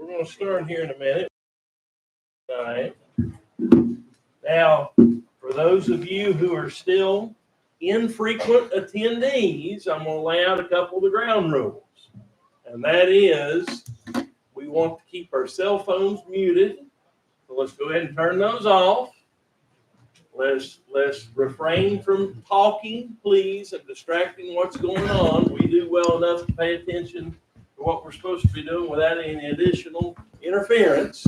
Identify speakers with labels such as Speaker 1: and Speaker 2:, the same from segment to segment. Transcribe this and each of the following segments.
Speaker 1: we're going to start here in a minute. All right. Now, for those of you who are still infrequent attendees, I'm going to lay out a couple of the ground rules. And that is, we want to keep our cell phones muted. So let's go ahead and turn those off. Let's refrain from talking, please, and distracting what's going on. We do well enough to pay attention to what we're supposed to be doing without any additional interference.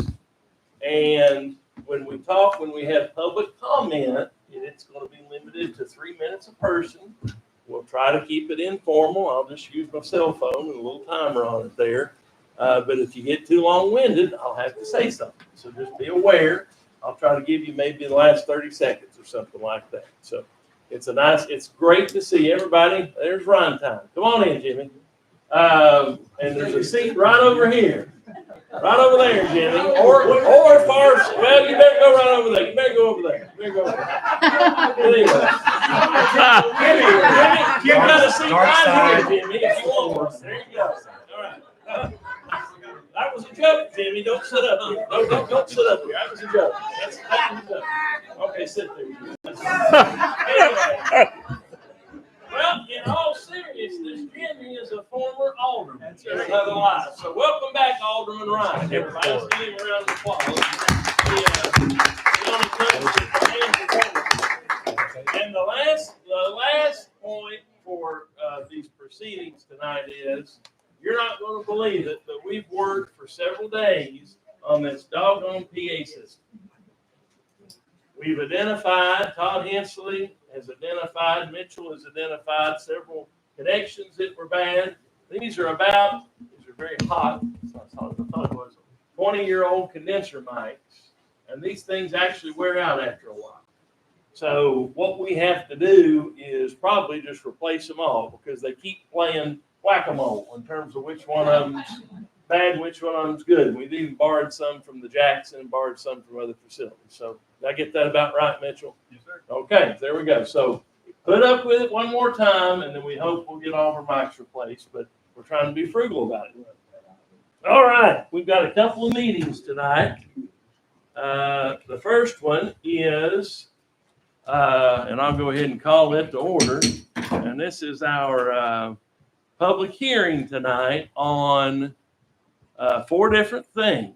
Speaker 1: And when we talk, when we have public comment, it's going to be limited to 3 minutes a person. We'll try to keep it informal. I'll just use my cell phone and a little timer on it there. But if you get too long-winded, I'll have to say something. So just be aware. I'll try to give you maybe the last 30 seconds or something like that. So it's great to see everybody. There's rhyme time. Come on in, Jimmy. And there's a seat right over here. Right over there, Jimmy. Or far, well, you better go right over there. You better go over there. You better go over there. Anyway. Jimmy, you've got a seat right here, Jimmy, if you want one. There you go. All right. That was a joke, Jimmy. Don't sit up here. Don't sit up here. That was a joke. That was a joke. Okay, sit there. Anyway. Well, in all seriousness, Jimmy is a former alderman. That's another lie. So welcome back, Alderman Ryan. Everybody, let's give him a round of applause. And the last point for these proceedings tonight is, you're not going to believe it, but we've worked for several days on this doggone PA system. We've identified, Todd Hensley has identified, Mitchell has identified several connections that were bad. These are very hot, it's not as hot as I thought it was, 20-year-old condenser mics, and these things actually wear out after a while. So what we have to do is probably just replace them all, because they keep playing whack-a-mole in terms of which one of them's bad, which one of them's good. We've even borrowed some from the Jackson and borrowed some from other facilities. So did I get that about right, Mitchell? Yes, sir. Okay, there we go. So put up with it one more time, and then we hope we'll get all of our mics replaced, but we're trying to be frugal about it. All right, we've got a couple of meetings tonight. The first one is, and I'll go ahead and call it to order, and this is our public hearing tonight on 4 different things.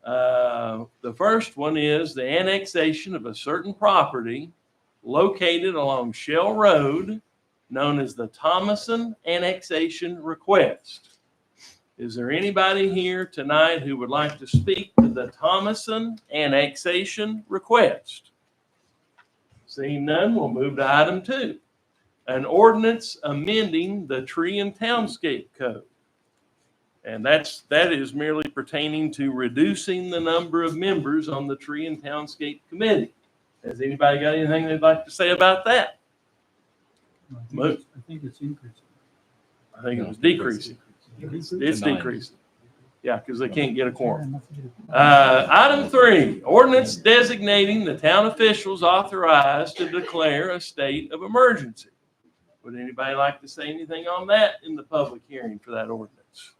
Speaker 1: The first one is the annexation of a certain property located along Shell Road, known as the Thomason Annexation Request. Is there anybody here tonight who would like to speak to the Thomason Annexation Request? Seeing none, we'll move to item 2. An ordinance amending the Tree and Townscape Code. And that is merely pertaining to reducing the number of members on the Tree and Townscape Committee. Has anybody got anything they'd like to say about that?
Speaker 2: I think it's increasing.
Speaker 1: I think it was decreasing. It's decreasing. Yeah, because they can't get a quorum. Item 3, ordinance designating the town officials authorized to declare a state of emergency. Would anybody like to say anything on that in the public hearing for that ordinance?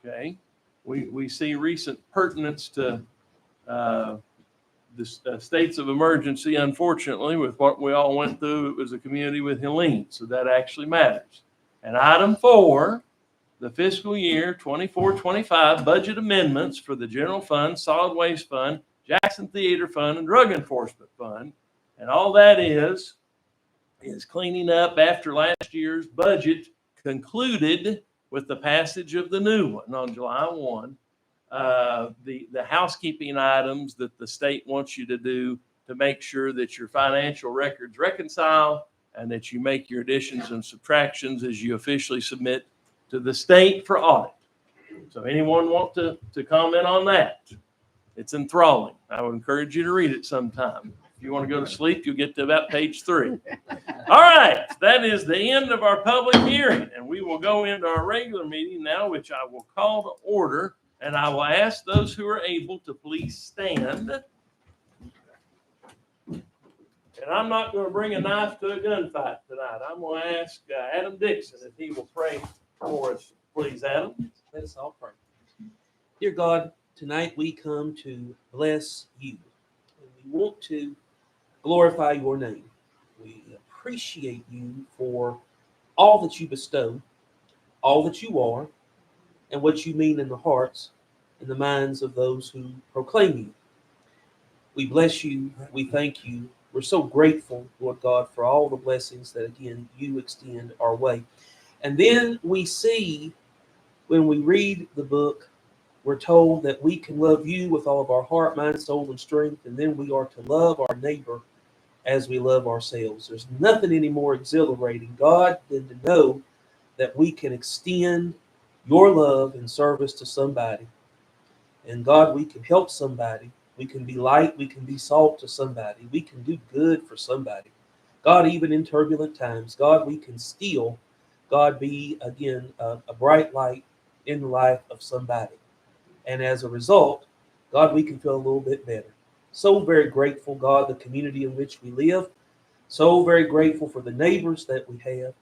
Speaker 1: Okay, we see recent pertinence to the states of emergency, unfortunately, with what we all went through. It was a community with Helene, so that actually matters. And item 4, the fiscal year 24-25 budget amendments for the General Fund, Solid Waste Fund, Jackson Theater Fund, and Drug Enforcement Fund. And all that is cleaning up after last year's budget concluded with the passage of the new one on July 1. The housekeeping items that the state wants you to do to make sure that your financial records reconcile and that you make your additions and subtractions as you officially submit to the state for audit. So anyone want to comment on that? It's enthralling. I would encourage you to read it sometime. If you want to go to sleep, you'll get to about page 3. All right, that is the end of our public hearing, and we will go into our regular meeting now, which I will call to order, and I will ask those who are able to please stand. And I'm not going to bring a knife to a gunfight tonight. I'm going to ask Adam Dixon if he will pray for us. Please, Adam.
Speaker 3: Let us all pray. Dear God, tonight we come to bless you. And we want to glorify your name. We appreciate you for all that you bestow, all that you are, and what you mean in the hearts and the minds of those who proclaim you. We bless you. We thank you. We're so grateful, Lord God, for all the blessings that, again, you extend our way. And then we see, when we read the book, we're told that we can love you with all of our heart, mind, soul, and strength, and then we are to love our neighbor as we love ourselves. There's nothing any more exhilarating, God, than to know that we can extend your love and service to somebody. And God, we can help somebody. We can be light. We can be salt to somebody. We can do good for somebody. God, even in turbulent times, God, we can still, God, be, again, a bright light in the life of somebody. And as a result, God, we can feel a little bit better. So very grateful, God, the community in which we live. So very grateful for the neighbors that we have.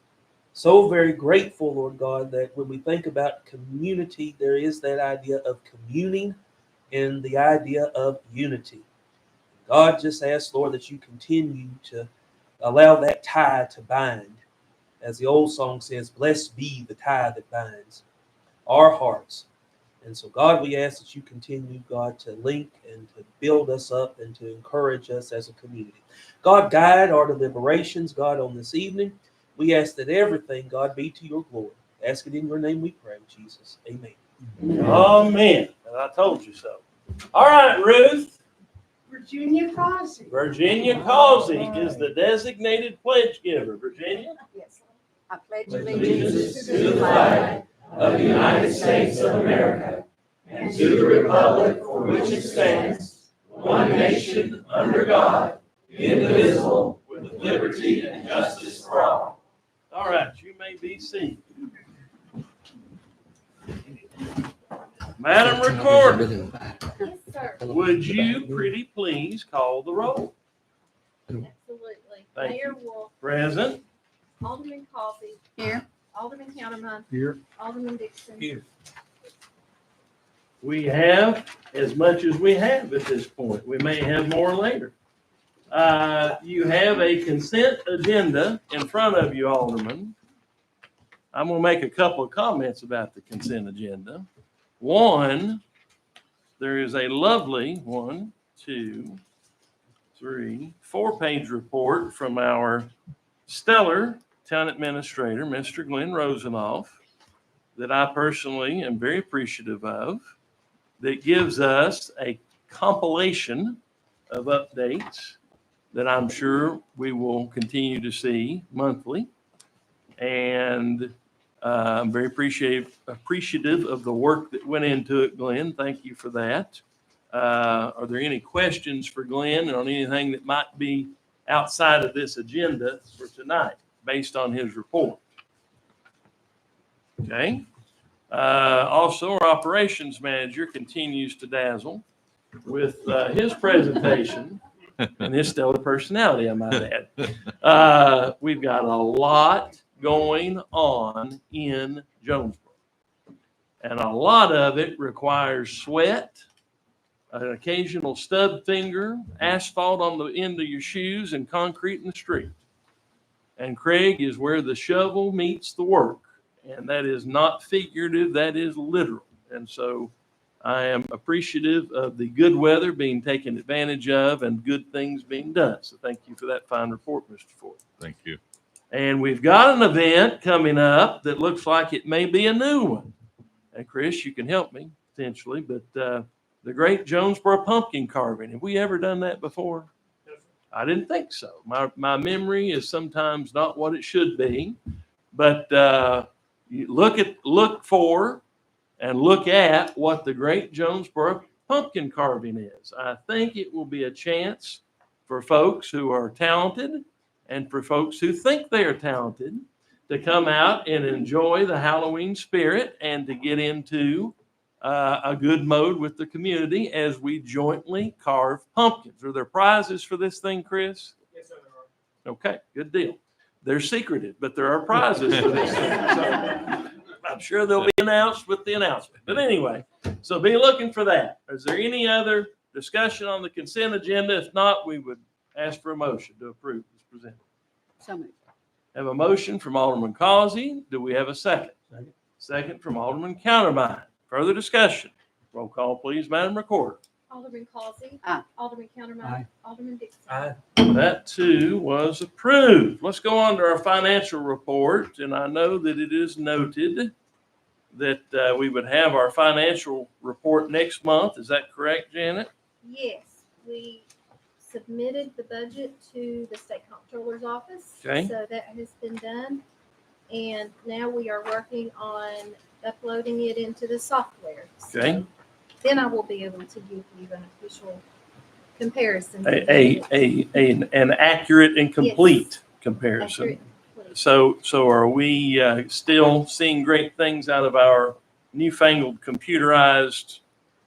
Speaker 3: So very grateful, Lord God, that when we think about community, there is that idea of communing and the idea of unity. God, just ask, Lord, that you continue to allow that tie to bind. As the old song says, blessed be the tie that binds our hearts. And so, God, we ask that you continue, God, to link and to build us up and to encourage us as a community. God, guide our deliberations, God, on this evening. We ask that everything, God, be to your glory. Ask it in your name we pray, Jesus. Amen.
Speaker 1: Amen. And I told you so. All right, Ruth.
Speaker 4: Virginia Causey.
Speaker 1: Virginia Causey is the designated pledge giver. Virginia?
Speaker 4: Yes. I pledge
Speaker 5: Allegiance to the flag of the United States of America and to the republic for which it stands, one nation, under God, indivisible, with liberty and justice for all.
Speaker 1: All right, you may be seated. Madam Recorder,
Speaker 6: Yes, sir.
Speaker 1: would you pretty please call the roll?
Speaker 6: Absolutely.
Speaker 1: Thank
Speaker 6: Mayor Wolf,
Speaker 1: Present.
Speaker 6: Alderman Coffey.
Speaker 4: Here.
Speaker 6: Alderman Counterman,
Speaker 2: Here.
Speaker 6: Alderman Dixon.
Speaker 3: Here.
Speaker 1: We have as much as we have at this point. We may have more later. You have a consent agenda in front of you, Alderman. I'm going to make a couple of comments about the consent agenda. One, there is a lovely 4-page report from our stellar town administrator, Mr. Glenn Rosenoff, that I personally am very appreciative of, that gives us a compilation of updates that I'm sure we will continue to see monthly. And I'm very appreciative of the work that went into it, Glenn. Thank you for that. Are there any questions for Glenn on anything that might be outside of this agenda for tonight based on his report? Okay. Also, our operations manager continues to dazzle with his presentation and his stellar personality, I might add. We've got a lot going on in Jonesborough, and a lot of it requires sweat, an occasional stub finger, asphalt on the end of your shoes, and concrete in the street. And Craig is where the shovel meets the work. And that is not figurative, that is literal. And so I am appreciative of the good weather being taken advantage of and good things being done. So thank you for that fine report, Mr. Ford.
Speaker 5: Thank you.
Speaker 1: And we've got an event coming up that looks like it may be a new one. And Chris, you can help me potentially, but the great Jonesborough pumpkin carving. Have we ever done that before? I didn't think so. My memory is sometimes not what it should be, but you look for and look at what the great Jonesborough pumpkin carving is. I think it will be a chance for folks who are talented and for folks who think they are talented to come out and enjoy the Halloween spirit and to get into a good mode with the community as we jointly carve pumpkins. Are there prizes for this thing, Chris?
Speaker 3: Yes, sir, there are.
Speaker 1: Okay, good deal. They're secretive, but there are prizes for this thing. So I'm sure they'll be announced with the announcement. But anyway, so be looking for that. Is there any other discussion on the consent agenda? If not, we would ask for a motion to approve as presented.
Speaker 4: So moved.
Speaker 1: Have a motion from Alderman Causey. Do we have a second?
Speaker 2: Second.
Speaker 1: Second from Alderman Countermine. Further discussion? Roll call, please, Madam Recorder.
Speaker 6: Alderman Causey.
Speaker 4: Aye.
Speaker 6: Alderman Countermine.
Speaker 2: Aye.
Speaker 6: Alderman Dixon.
Speaker 3: Aye.
Speaker 1: That too was approved. Let's go on to our financial report. And I know that it is noted that we would have our financial report next month. Is that correct, Janet?
Speaker 6: Yes, we submitted the budget to the state comptroller's office.
Speaker 1: Okay.
Speaker 6: So that has been done. And now we are working on uploading it into the software. So
Speaker 1: Okay.
Speaker 6: then I will be able to give you an official comparison.
Speaker 1: An accurate and complete comparison.
Speaker 6: Accurate, complete.
Speaker 1: So are we still seeing great things out of our newfangled computerized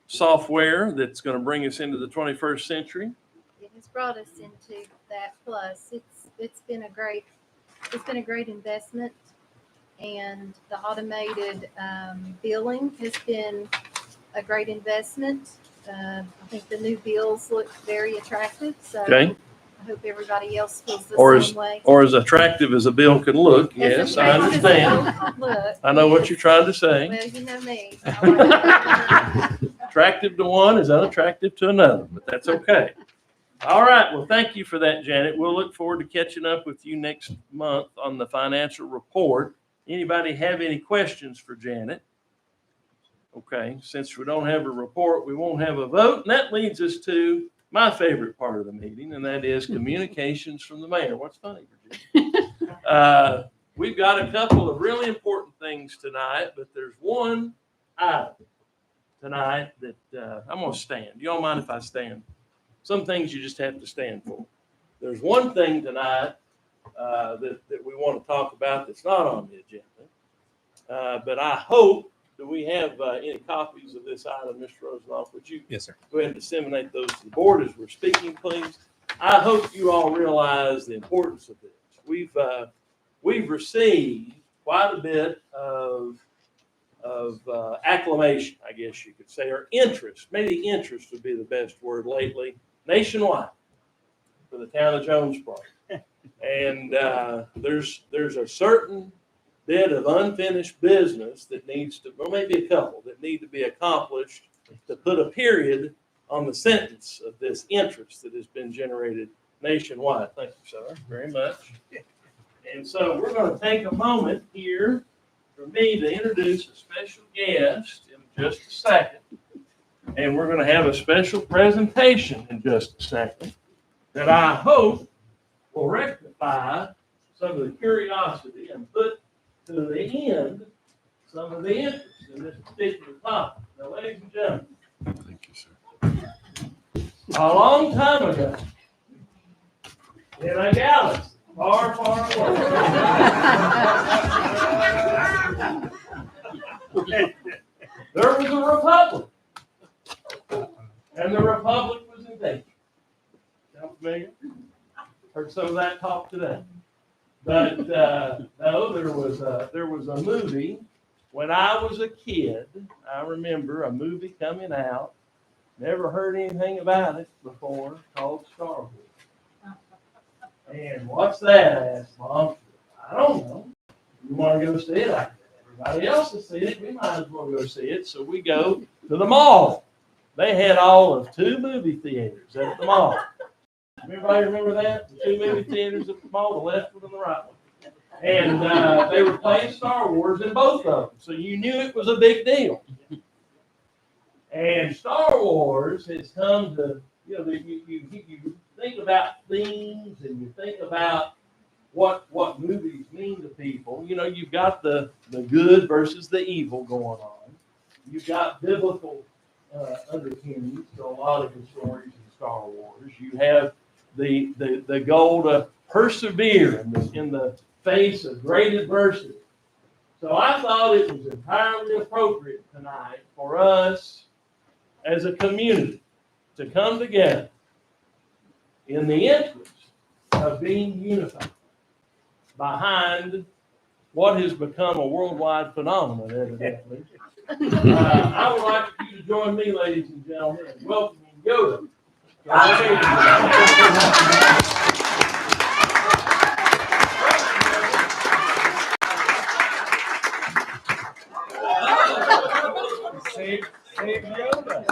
Speaker 1: software that's going to bring us into the 21st century?
Speaker 6: It has brought us into that plus. It's been a great investment, and the automated billing has been a great investment. I think the new bills look very attractive, so
Speaker 1: Okay.
Speaker 6: I hope everybody else feels the
Speaker 1: Or
Speaker 6: same way.
Speaker 1: Or as attractive as a bill can look.
Speaker 6: As
Speaker 1: Yes, I
Speaker 6: attractive as the
Speaker 1: understand.
Speaker 6: bill could look,
Speaker 1: I know what
Speaker 6: yes.
Speaker 1: you're trying to say.
Speaker 6: Well, you know me. I like it.
Speaker 1: Attractive to one is unattractive to another, but that's okay. All right. Well, thank you for that, Janet. We'll look forward to catching up with you next month on the financial report. Anybody have any questions for Janet? Okay. Since we don't have a report, we won't have a vote. And that leads us to my favorite part of the meeting, and that is communications from the mayor. What's funny, Virginia? We've got a couple of really important things tonight, but there's one item tonight that I'm going to stand. Do y'all mind if I stand? Some things you just have to stand for. There's one thing tonight that we want to talk about that's not on the agenda. But I hope that we have any copies of this item, Mr. Rosenoff. Would you
Speaker 7: Yes, sir.
Speaker 1: go ahead and disseminate those to the board as we're speaking, please? I hope you all realize the importance of this. We've received quite a bit of acclamation, I guess you could say, or interest. Maybe interest would be the best word lately, nationwide for the town of Jonesborough. And there's a certain bit of unfinished business that needs to, or maybe a couple that need to be accomplished to put a period on the sentence of this interest that has been generated nationwide. Thank you, sir, very much. And so we're going to take a moment here for me to introduce a special guest in just a second. And we're going to have a special presentation in just a second that I hope will rectify some of the curiosity and put to the end some of the interest in this particular topic. Now, ladies and gentlemen,
Speaker 7: Thank you, sir.
Speaker 1: a long time ago, in a galaxy far, far away, there was a republic, and the republic was in danger. Sound familiar? Heard some of that talk today. But no, there was a movie when I was a kid. I remember a movie coming out. Never heard anything about it before, called Star Wars. And what's that? I asked Mom. I don't know. You want to go see it? Everybody else has seen it. We might as well go see it. So we go to the mall. They had all of 2 movie theaters at the mall. Everybody remember that? The 2 movie theaters at the mall, the left one and the right one. And they were playing Star Wars in both of them. So you knew it was a big deal. And Star Wars has come to, you think about themes and you think about what movies mean to people. You know, you've got the good versus the evil going on. You've got biblical underpinnings to a lot of the stories in Star Wars. You have the goal to persevere in the face of great adversity. So I thought it was entirely appropriate tonight for us as a community to come together in the interest of being unified behind what has become a worldwide phenomenon, evidently. I would like you to join me, ladies and gentlemen, in welcoming Yoda. Save Yoda.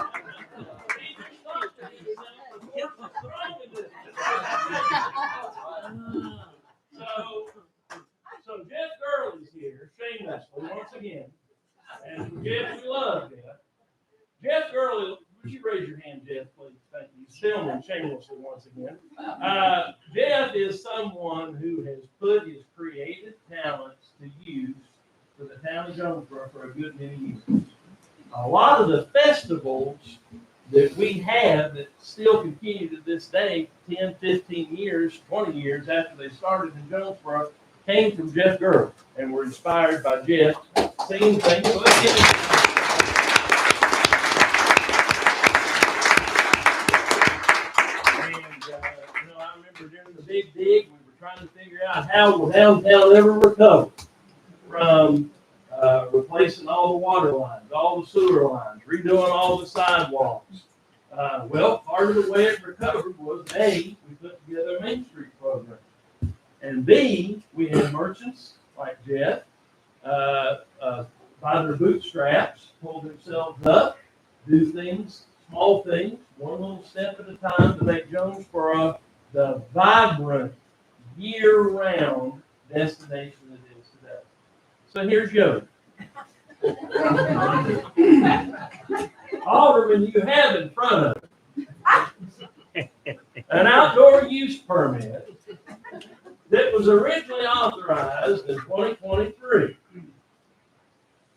Speaker 1: So Jeff Gurley's here, shamelessly, once again. And for Jeff, we love Jeff. Jeff Gurley, would you raise your hand, Jeff, please? Thank you. Filming shamelessly once again. Jeff is someone who has put his creative talents to use for the town of Jonesborough for a good many years. A lot of the festivals that we have that still continue to this day, 10, 15 years, 20 years after they started in Jonesborough, came from Jeff Gurley and were inspired by Jeff singing things. So let's get it. And, I remember during the big dig, we were trying to figure out how will downtown ever recover from replacing all the water lines, all the sewer lines, redoing all the sidewalks. Well, part of the way it recovered was A, we put together a Main Street program. And B, we had merchants like Jeff by their bootstraps, pull themselves up, do things, small things, one little step at a time to make Jonesborough the vibrant, year-round destination it is today. So here's Yoda. Alderman, you have in front of you an outdoor use permit that was originally authorized in 2023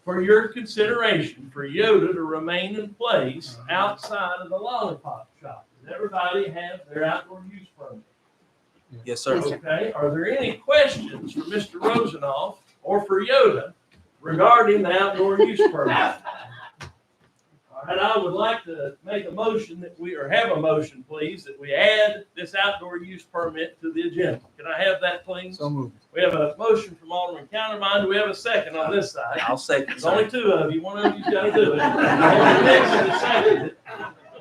Speaker 1: for your consideration for Yoda to remain in place outside of the lollipop shop. Does everybody have their outdoor use permit?
Speaker 3: Yes, sir.
Speaker 1: Okay. Are there any questions for Mr. Rosenoff or for Yoda regarding the outdoor use permit? And I would like to make a motion have a motion, please, that we add this outdoor use permit to the agenda. Can I have that, please?
Speaker 2: So moved.
Speaker 1: We have a motion from Alderman Countermine. Do we have a second on this side?
Speaker 3: I'll second.
Speaker 1: There's only two of you. One of you's got to do it. Alderman Dixon has seconded it.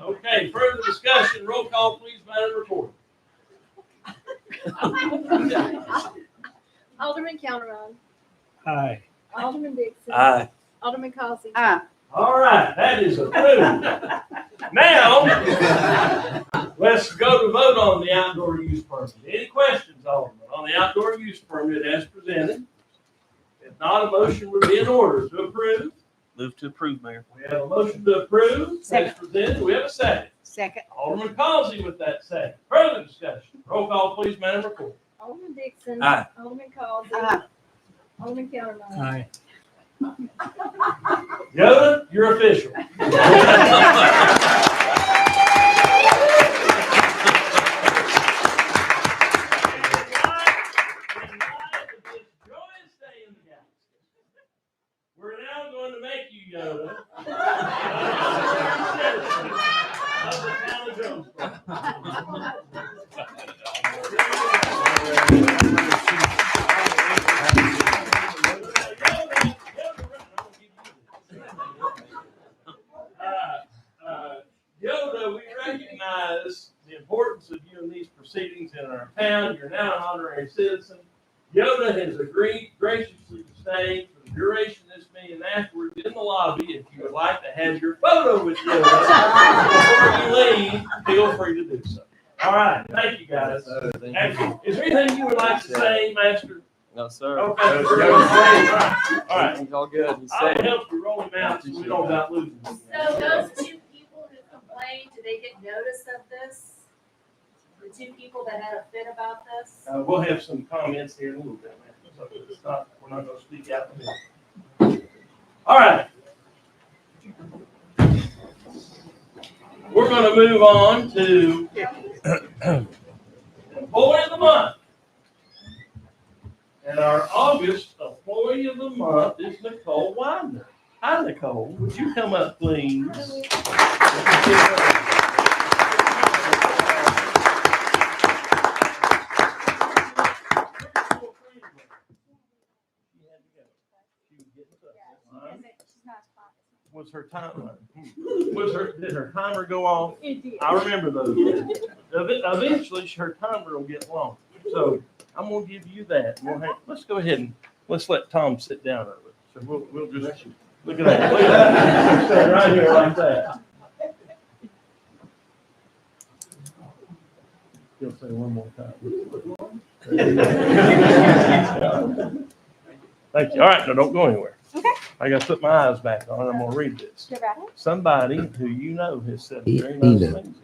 Speaker 1: Okay, further discussion. Roll call, please, Madam Recorder.
Speaker 6: Alderman Counterman.
Speaker 2: Aye.
Speaker 6: Alderman Dixon.
Speaker 3: Aye.
Speaker 6: Alderman Causey.
Speaker 4: Ah,
Speaker 1: All right, that is approved. Now, let's go to vote on the outdoor use permit. Any questions, Alderman, on the outdoor use permit as presented? If not, a motion would be in order to approve.
Speaker 3: Move to approve, Mayor.
Speaker 1: We have a motion to approve as
Speaker 4: Second.
Speaker 1: presented. We have a second.
Speaker 4: second.
Speaker 1: Alderman Causey with that second. Further discussion. Roll call, please, Madam Recorder.
Speaker 6: Alderman Dixon.
Speaker 3: Aye.
Speaker 6: Alderman Causey.
Speaker 4: Aye.
Speaker 6: Alderman Counterman.
Speaker 2: Aye.
Speaker 1: Yoda, you're official. We're now going to make you Yoda. Of the town of Jonesborough. Yoda, we recognize the importance of you in these proceedings in our town. You're now an honorary citizen. Yoda has agreed graciously to stay for the duration of this meeting and afterwards in the lobby. If you would like to have your photo with Yoda before you leave, feel free to do so. All right, thank you guys. Excellent. Is there anything you would like to say, Master?
Speaker 8: No, sir.
Speaker 1: Okay. All right.
Speaker 8: It's all good. You
Speaker 1: I'll
Speaker 8: said.
Speaker 1: help you roll them out so we don't about losing them.
Speaker 9: So those two people who complained, did they get notice of this? The two people that had a fit about this?
Speaker 1: We'll have some comments here in a little bit, man. So it's not, we're not going to speak out in the middle. All right. We're going to move on to Employee of the Month. And our August Employee of the Month is Nicole Widener. Hi, Nicole. Would you come up, please?
Speaker 4: She's not spot.
Speaker 1: Was her time, did her timer go off?
Speaker 4: It did.
Speaker 1: I remember those. Eventually, her timer will get long. So I'm gonna give you that. Let's go ahead and let's let Tom sit down over it. So we'll just, look at that. Look at that. Stand right here like that. He'll say one more time. Thank you. All right, now don't go anywhere.
Speaker 4: Okay.
Speaker 1: I gotta put my eyes back on. I'm gonna read this.
Speaker 4: Go back.
Speaker 1: Somebody who you know has said very nice things.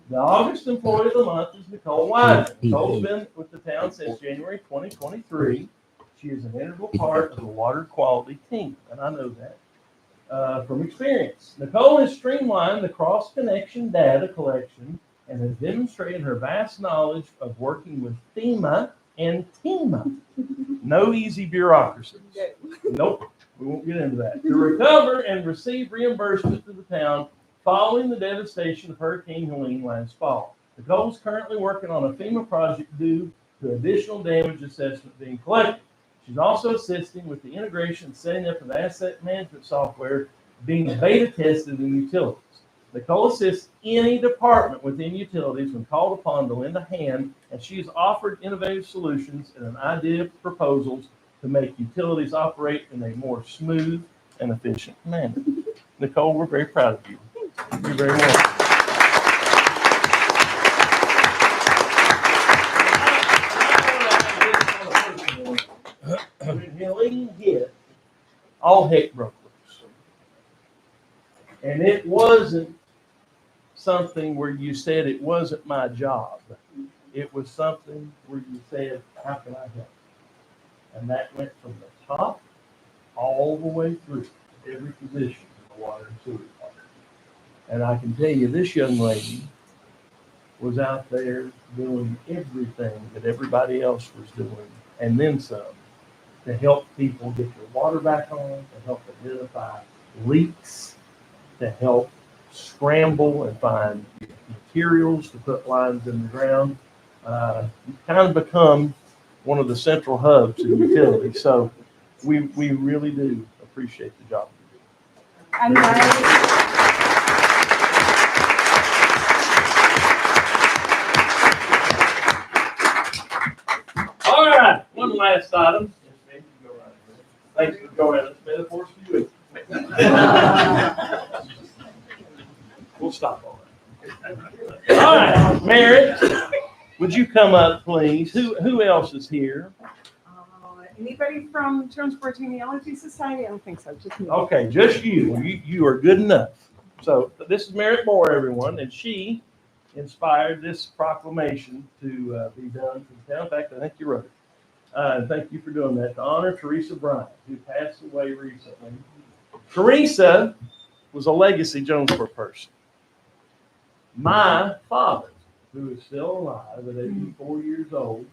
Speaker 1: The August employee of the month is Nicole Wiseman. Nicole's been with the town since January 2023. She is an integral part of the water quality team, and I know that from experience. Nicole has streamlined the cross-connection data collection and has demonstrated her vast knowledge of working with FEMA and TEMA. No easy bureaucracies. Nope, we won't get into that. To recover and receive reimbursement to the town following the devastation of Hurricane Helene last fall. Nicole is currently working on a FEMA project due to additional damage assessment being collected. She's also assisting with the integration and setting up of asset management software being beta tested in utilities. Nicole assists any department within utilities when called upon to lend a hand, and she has offered innovative solutions and an idea of proposals to make utilities operate in a more smooth and efficient manner. Nicole, we're very proud of you. Thank you very much. When Helene hit, all heck broke loose. And it wasn't something where you said it wasn't my job. It was something where you said, how can I help? And that went from the top all the way through every position in the water and sewer department. And I can tell you, this young lady was out there doing everything that everybody else was doing, and then some, to help people get their water back on, to help identify leaks, to help scramble and find materials to put lines in the ground. You've kind of become one of the central hubs in utility. So we really do appreciate the job.
Speaker 4: I'm glad.
Speaker 1: All right, one last item. Thanks for going. It's been a force for you. We'll stop all that. All right, Merritt, would you come up, please? Who else is here?
Speaker 8: Anybody from Jonesborough Genealogy Society? I don't think so, just me.
Speaker 1: Okay, just you. You are good enough. So this is Merritt Moore, everyone, and she inspired this proclamation to be done for the town. In fact, I think you wrote it. Thank you for doing that to honor Teresa Bryant, who passed away recently. Teresa was a legacy Jonesborough person. My father, who is still alive at 84 years old,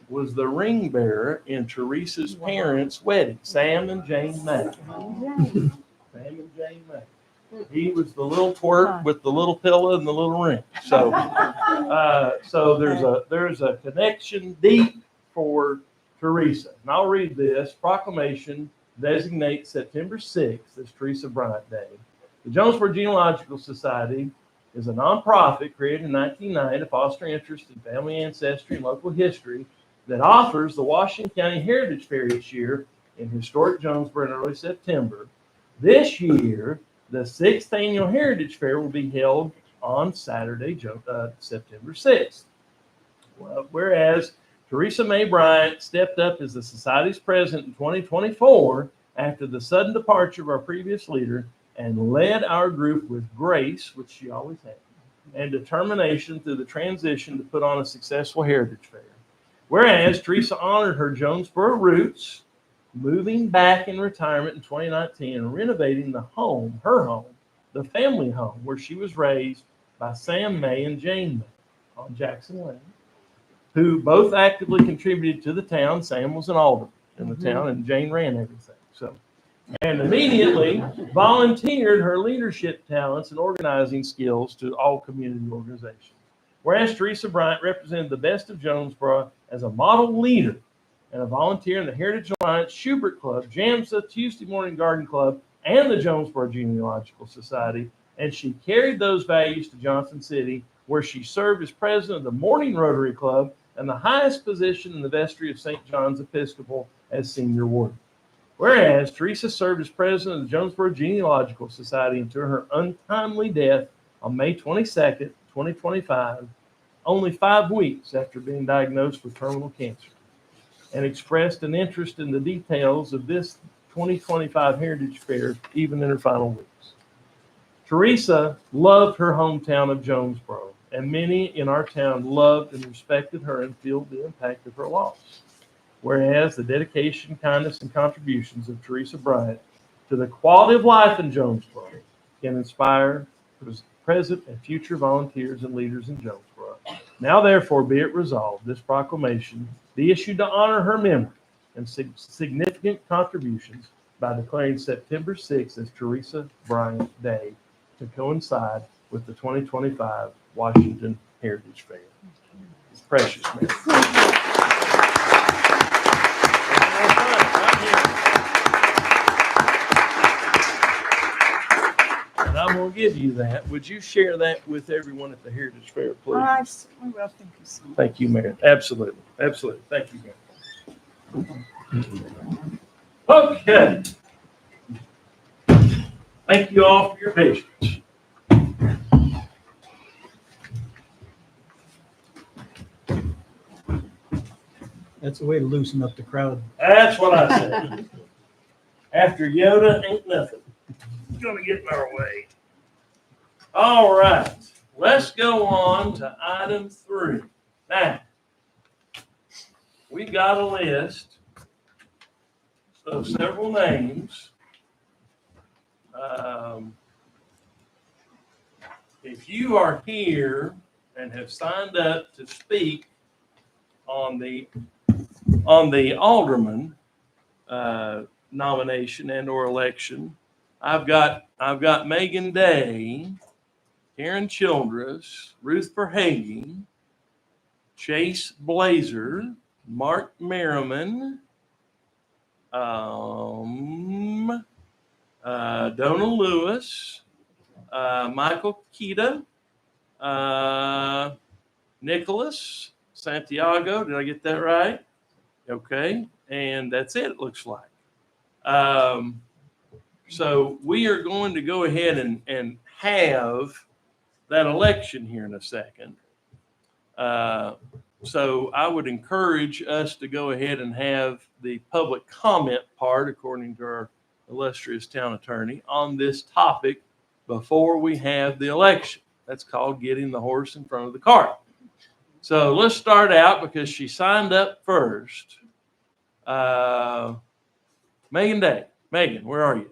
Speaker 1: was the ring bearer in Teresa's parents' wedding, Sam and Jane May. Sam and Jane May. He was the little twerp with the little pillow and the little ring. So, there's a connection deep for Teresa. And I'll read this. Proclamation designates September 6th as Teresa Bryant Day. The Jonesborough Genealogical Society is a nonprofit created in 1990 to foster interest in family ancestry and local history that offers the Washington County Heritage Fair each year in historic Jonesborough in early September. This year, the 6th annual Heritage Fair will be held on Saturday, September 6th. Whereas Teresa May Bryant stepped up as the Society's president in 2024 after the sudden departure of our previous leader and led our group with grace, which she always had, and determination through the transition to put on a successful Heritage Fair. Whereas Teresa honored her Jonesborough roots, moving back in retirement in 2019 and renovating her home, the family home where she was raised by Sam May and Jane May on Jackson Lane, who both actively contributed to the town. Sam was an alderman in the town, and Jane ran everything. And immediately volunteered her leadership talents and organizing skills to all community organizations. Whereas Teresa Bryant represented the best of Jonesborough as a model leader and a volunteer in the Heritage Alliance, Schubert Club, Jamsa, Tuesday Morning Garden Club, and the Jonesborough Genealogical Society. And she carried those values to Johnson City, where she served as president of the Morning Rotary Club and the highest position in the vestry of St. John's Episcopal as senior warden. Whereas Teresa served as president of the Jonesborough Genealogical Society until her untimely death on May 22nd, 2025, only 5 weeks after being diagnosed with terminal cancer, and expressed an interest in the details of this 2025 Heritage Fair even in her final weeks. Teresa loved her hometown of Jonesborough, and many in our town loved and respected her and felt the impact of her loss. Whereas the dedication, kindness, and contributions of Teresa Bryant to the quality of life in Jonesborough can inspire present and future volunteers and leaders in Jonesborough. Now, therefore, be it resolved, this proclamation be issued to honor her memory and significant contributions by declaring September 6th as Teresa Bryant Day to coincide with the 2025 Washington Heritage Fair. It's precious, man. And I'm going to give you that. Would you share that with everyone at the Heritage Fair, please?
Speaker 8: I certainly will. Thank you so much.
Speaker 1: Thank you, Mayor. Absolutely. Absolutely. Thank you, Mayor. Okay. Thank you all for your patience.
Speaker 2: That's a way to loosen up the crowd.
Speaker 1: That's what I said. After Yoda, ain't nothing gonna get in our way. All right, let's go on to item 3. Now, we got a list of several names. If you are here and have signed up to speak on the Alderman nomination and or election, I've got Megan Day, Karen Childress, Ruth Verhagen, Chase Blazer, Mark Merriman, Donna Lewis, Michael Kita, Nicholas Santiago. Did I get that right? Okay. And that's it looks like. So we are going to go ahead and have that election here in a second. So I would encourage us to go ahead and have the public comment part, according to our illustrious town attorney, on this topic before we have the election. That's called getting the horse in front of the cart. So let's start out because she signed up first. Megan Day. Megan, where are you?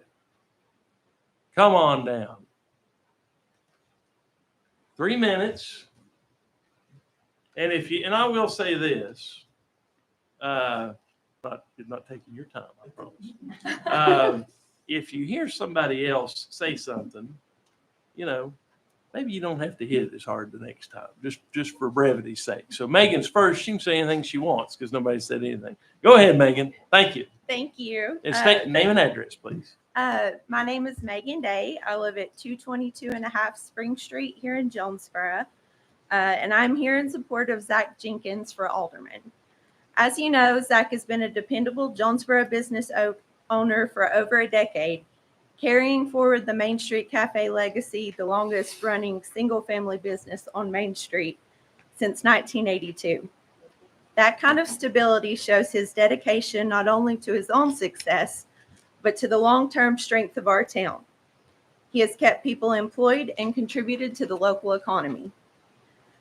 Speaker 1: Come on down. 3 minutes. And I will say this, not taking your time, I promise. If you hear somebody else say something, maybe you don't have to hit it as hard the next time, just for brevity's sake. So Megan's first. She can say anything she wants because nobody said anything. Go ahead, Megan. Thank you.
Speaker 10: Thank you.
Speaker 1: And name and address, please.
Speaker 10: My name is Megan Day. I live at 222.5 Spring Street here in Jonesborough. And I'm here in support of Zach Jenkins for Alderman. As you know, Zach has been a dependable Jonesborough business owner for over a decade, carrying forward the Main Street Cafe legacy, the longest running single-family business on Main Street since 1982. That kind of stability shows his dedication not only to his own success, but to the long-term strength of our town. He has kept people employed and contributed to the local economy.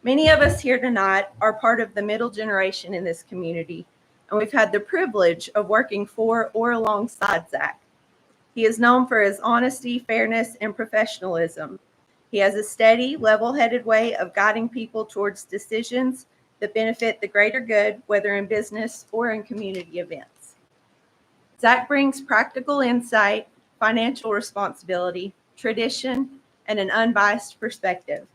Speaker 10: Many of us here tonight are part of the middle generation in this community, and we've had the privilege of working for or alongside Zach. He is known for his honesty, fairness, and professionalism. He has a steady, level-headed way of guiding people towards decisions that benefit the greater good, whether in business or in community events. Zach brings practical insight, financial responsibility, tradition, and an unbiased perspective.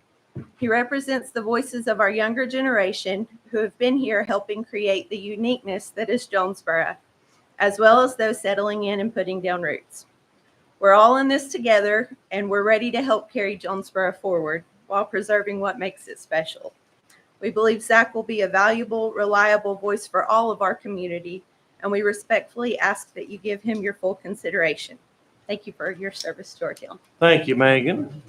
Speaker 10: He represents the voices of our younger generation who have been here helping create the uniqueness that is Jonesborough, as well as those settling in and putting down roots. We're all in this together, and we're ready to help carry Jonesborough forward while preserving what makes it special. We believe Zach will be a valuable, reliable voice for all of our community, and we respectfully ask that you give him your full consideration. Thank you for your service to our town.
Speaker 1: Thank you, Megan.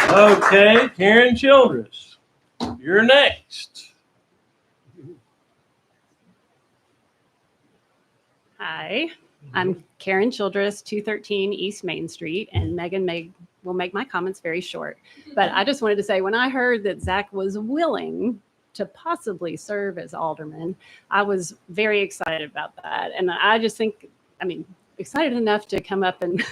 Speaker 1: Okay, Karen Childress, you're next.
Speaker 11: Hi, I'm Karen Childress, 213 East Main Street, and Megan will make my comments very short. But I just wanted to say, when I heard that Zach was willing to possibly serve as alderman, I was very excited about that. And I just think, excited enough to come up and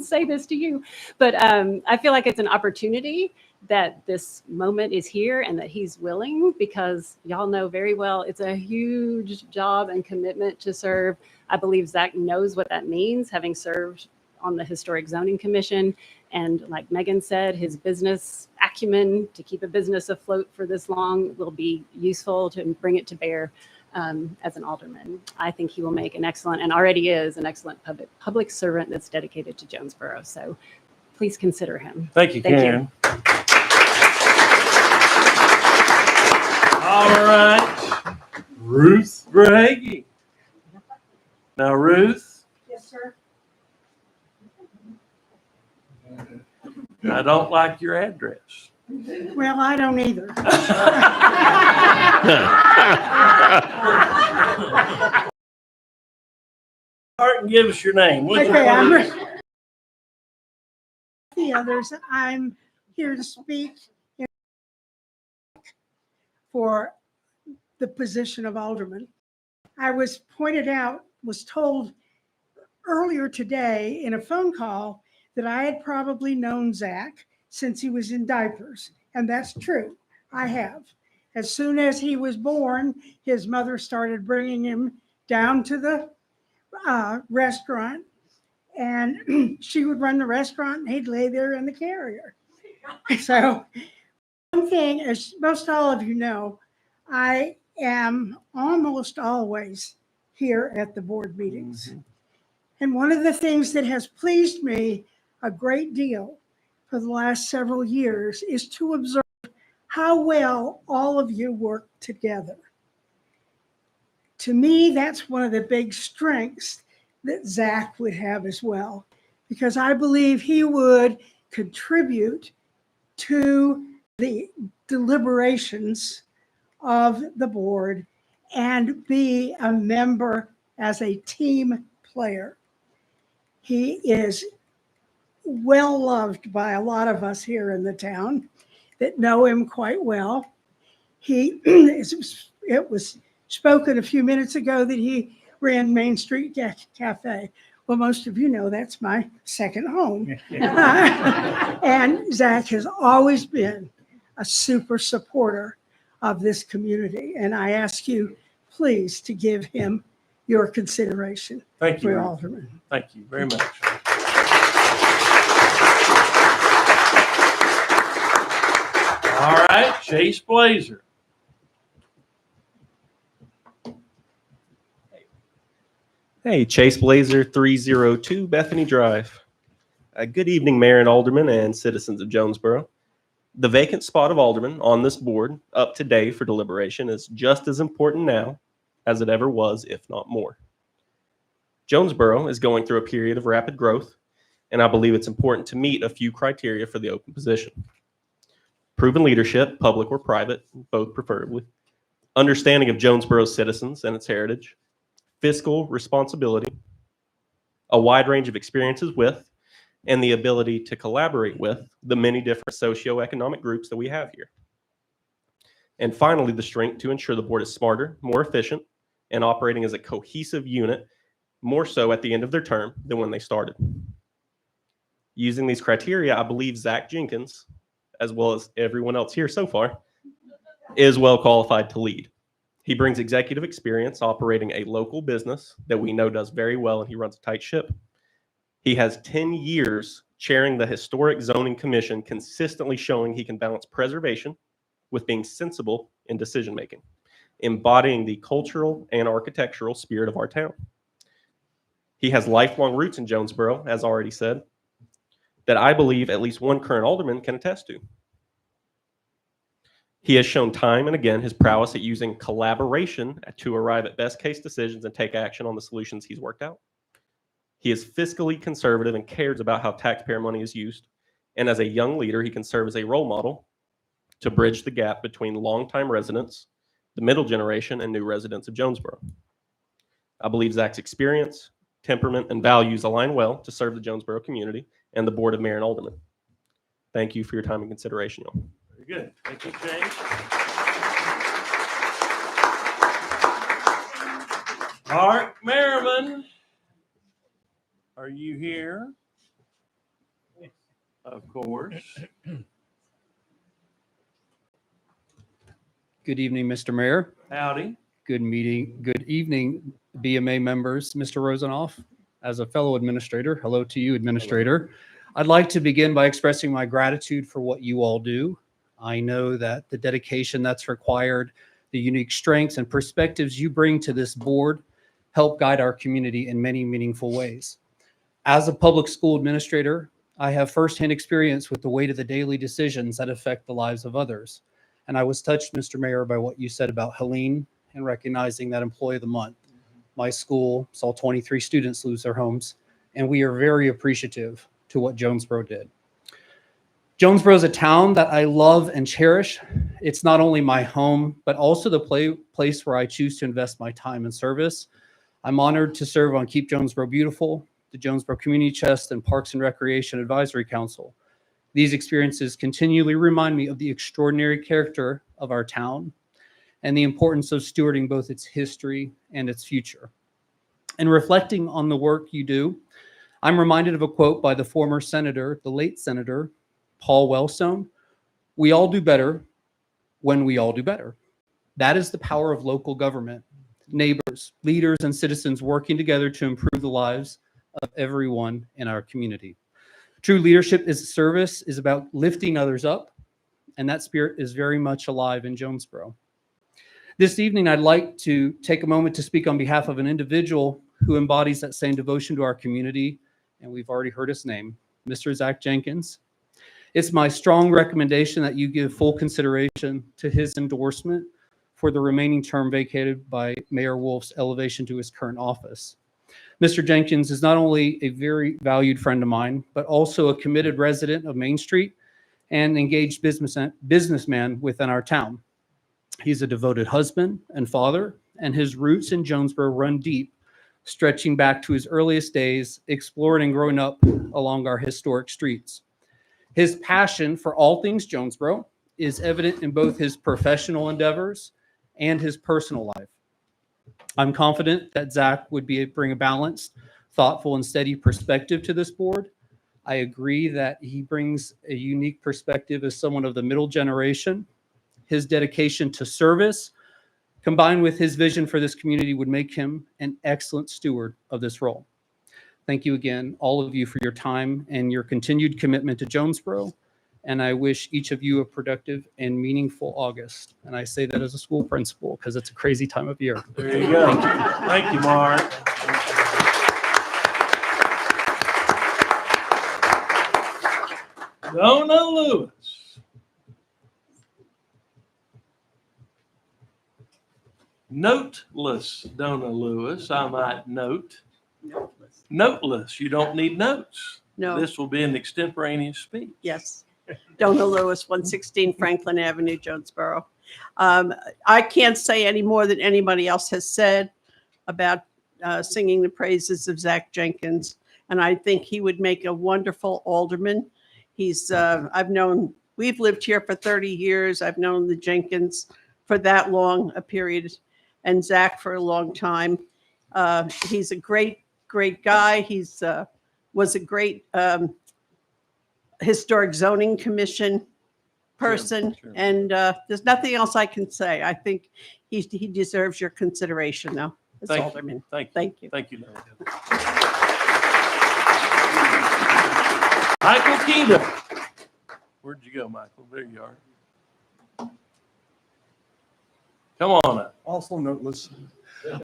Speaker 11: say this to you. But I feel like it's an opportunity that this moment is here and that he's willing, because y'all know very well it's a huge job and commitment to serve. I believe Zach knows what that means, having served on the Historic Zoning Commission. And like Megan said, his business acumen to keep a business afloat for this long will be useful to bring it to bear as an alderman. I think he will make an excellent, and already is, an excellent public servant that's dedicated to Jonesborough. So please consider him.
Speaker 1: Thank you, Karen. All right, Ruth Verhage. Now, Ruth,
Speaker 8: Yes, sir.
Speaker 1: I don't like your address.
Speaker 8: Well, I don't either.
Speaker 1: Start and give us your name. What's your
Speaker 8: Okay,
Speaker 1: first?
Speaker 8: The others, I'm here to speak for the position of alderman. I was told earlier today in a phone call that I had probably known Zach since he was in diapers. And that's true. I have. As soon as he was born, his mother started bringing him down to the restaurant, and she would run the restaurant and he'd lay there in the carrier. So one thing, as most all of you know, I am almost always here at the board meetings. Mm-hmm. And one of the things that has pleased me a great deal for the last several years is to observe how well all of you work together. To me, that's one of the big strengths that Zach would have as well, because I believe he would contribute to the deliberations of the board and be a member as a team player. He is well loved by a lot of us here in the town that know him quite well. It was spoken a few minutes ago that he ran Main Street Cafe. Well, most of you know that's my second home. And Zach has always been a super supporter of this community. And I ask you, please, to give him your consideration.
Speaker 1: Thank you,
Speaker 8: for alderman.
Speaker 1: Thank you very much. All right, Chase Blazer.
Speaker 12: Hey, Chase Blazer, 302 Bethany Drive. Good evening, Mayor and Alderman and citizens of Jonesborough. The vacant spot of Alderman on this board up today for deliberation is just as important now as it ever was, if not more. Jonesborough is going through a period of rapid growth, and I believe it's important to meet a few criteria for the open position. Proven leadership, public or private, both preferably. Understanding of Jonesborough's citizens and its heritage. Fiscal responsibility. A wide range of experiences with, and the ability to collaborate with the many different socioeconomic groups that we have here. And finally, the strength to ensure the board is smarter, more efficient, and operating as a cohesive unit, more so at the end of their term than when they started. Using these criteria, I believe Zach Jenkins, as well as everyone else here so far, is well qualified to lead. He brings executive experience operating a local business that we know does very well, and he runs a tight ship. He has 10 years chairing the Historic Zoning Commission, consistently showing he can balance preservation with being sensible in decision making, embodying the cultural and architectural spirit of our town. He has lifelong roots in Jonesborough, as already said, that I believe at least one current alderman can attest to. He has shown time and again his prowess at using collaboration to arrive at best case decisions and take action on the solutions he's worked out. He is fiscally conservative and cares about how taxpayer money is used. And as a young leader, he can serve as a role model to bridge the gap between longtime residents, the middle generation, and new residents of Jonesborough. I believe Zach's experience, temperament, and values align well to serve the Jonesborough community and the Board of Mayor and Aldermen. Thank you for your time and consideration, y'all.
Speaker 1: Very good. Thank you, James. Mark Merriman, are you here? Of course.
Speaker 13: Good evening, Mr. Mayor.
Speaker 1: Howdy.
Speaker 13: Good evening, BMA members. Mr. Rosenoff, as a fellow administrator, hello to you, Administrator. I'd like to begin by expressing my gratitude for what you all do. I know that the dedication that's required, the unique strengths and perspectives you bring to this board help guide our community in many meaningful ways. As a public school administrator, I have firsthand experience with the weight of the daily decisions that affect the lives of others. And I was touched, Mr. Mayor, by what you said about Helene and recognizing that Employee of the Month. My school saw 23 students lose their homes, and we are very appreciative to what Jonesborough did. Jonesborough is a town that I love and cherish. It's not only my home, but also the place where I choose to invest my time and service. I'm honored to serve on Keep Jonesborough Beautiful, the Jonesborough Community Chest, and Parks and Recreation Advisory Council. These experiences continually remind me of the extraordinary character of our town and the importance of stewarding both its history and its future. In reflecting on the work you do, I'm reminded of a quote by the former senator, the late Senator Paul Wellstone: "We all do better when we all do better." That is the power of local government, neighbors, leaders, and citizens working together to improve the lives of everyone in our community. True leadership is service, is about lifting others up, and that spirit is very much alive in Jonesborough. This evening, I'd like to take a moment to speak on behalf of an individual who embodies that same devotion to our community, and we've already heard his name, Mr. Zach Jenkins. It's my strong recommendation that you give full consideration to his endorsement for the remaining term vacated by Mayor Wolf's elevation to his current office. Mr. Jenkins is not only a very valued friend of mine, but also a committed resident of Main Street and engaged businessman within our town. He's a devoted husband and father, and his roots in Jonesborough run deep, stretching back to his earliest days, exploring and growing up along our historic streets. His passion for all things Jonesborough is evident in both his professional endeavors and his personal life. I'm confident that Zach would bring a balanced, thoughtful, and steady perspective to this board. I agree that he brings a unique perspective as someone of the middle generation. His dedication to service, combined with his vision for this community, would make him an excellent steward of this role. Thank you again, all of you, for your time and your continued commitment to Jonesborough. And I wish each of you a productive and meaningful August. And I say that as a school principal because it's a crazy time of year.
Speaker 1: There you go. Thank you, Mark. Donna Lewis. Noteless Donna Lewis, I might note. Noteless. You don't need notes.
Speaker 14: No.
Speaker 1: This will be an extemporaneous speech.
Speaker 14: Yes. Donna Lewis, 116 Franklin Avenue, Jonesborough. I can't say any more than anybody else has said about singing the praises of Zach Jenkins. And I think he would make a wonderful alderman. We've lived here for 30 years. I've known the Jenkins for that long a period, and Zach for a long time. He's a great guy. He's was a great historic zoning commission person. Sure. And there's nothing else I can say. I think he deserves your consideration, though, as alderman.
Speaker 1: Thank you.
Speaker 14: Thank you.
Speaker 1: Thank you, Donna. Michael Kingdom. Where'd you go, Michael? There you are. Come on up.
Speaker 15: Also noteless.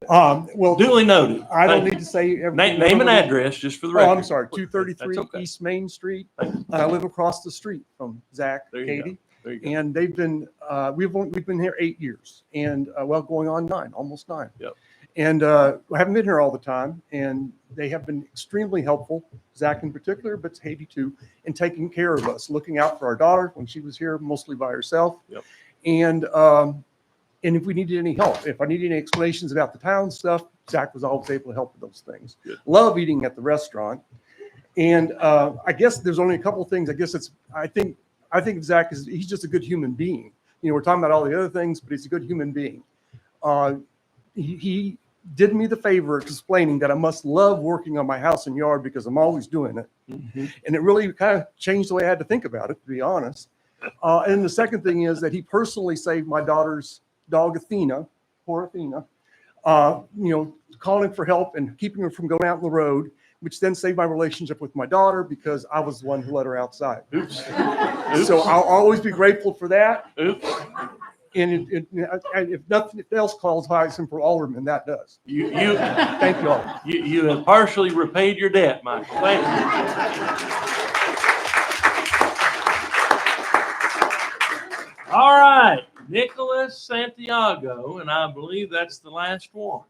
Speaker 15: Well,
Speaker 1: Duly noted.
Speaker 15: I don't
Speaker 1: Thank
Speaker 15: need to say
Speaker 1: you.
Speaker 15: everything.
Speaker 1: Name and address just for the record.
Speaker 15: Oh, I'm sorry, 233
Speaker 1: That's okay.
Speaker 15: East Main Street.
Speaker 1: Thank you.
Speaker 15: I live across the street from Zach,
Speaker 1: There you
Speaker 15: Katie.
Speaker 1: go. There you go.
Speaker 15: And they've been, we've been here 8 years and, well, going on 9, almost 9.
Speaker 1: Yep.
Speaker 15: And I haven't been here all the time, and they have been extremely helpful, Zach in particular, but Haiti too, in taking care of us, looking out for our daughter when she was here mostly by herself.
Speaker 1: Yep.
Speaker 15: And if we needed any help, if I needed any explanations about the town stuff, Zach was always able to help with those things.
Speaker 1: Good.
Speaker 15: Love eating at the restaurant. And I guess there's only a couple of things. I guess I think Zach he's just a good human being. You know, we're talking about all the other things, but he's a good human being. He did me the favor of explaining that I must love working on my house and yard because I'm always doing it.
Speaker 1: Mm-hmm.
Speaker 15: And it really kind of changed the way I had to think about it, to be honest. And the second thing is that he personally saved my daughter's dog, Athena, poor Athena, you know, calling for help and keeping her from going out on the road, which then saved my relationship with my daughter because I was the one who let her outside.
Speaker 1: Oops.
Speaker 15: So I'll always be grateful for that.
Speaker 1: Oops.
Speaker 15: And if nothing else qualifies him for alderman, that does.
Speaker 1: You
Speaker 15: Thank you all.
Speaker 1: You have partially repaid your debt, Michael. Thank you. All right, Nicholas Santiago, and I believe that's the last one.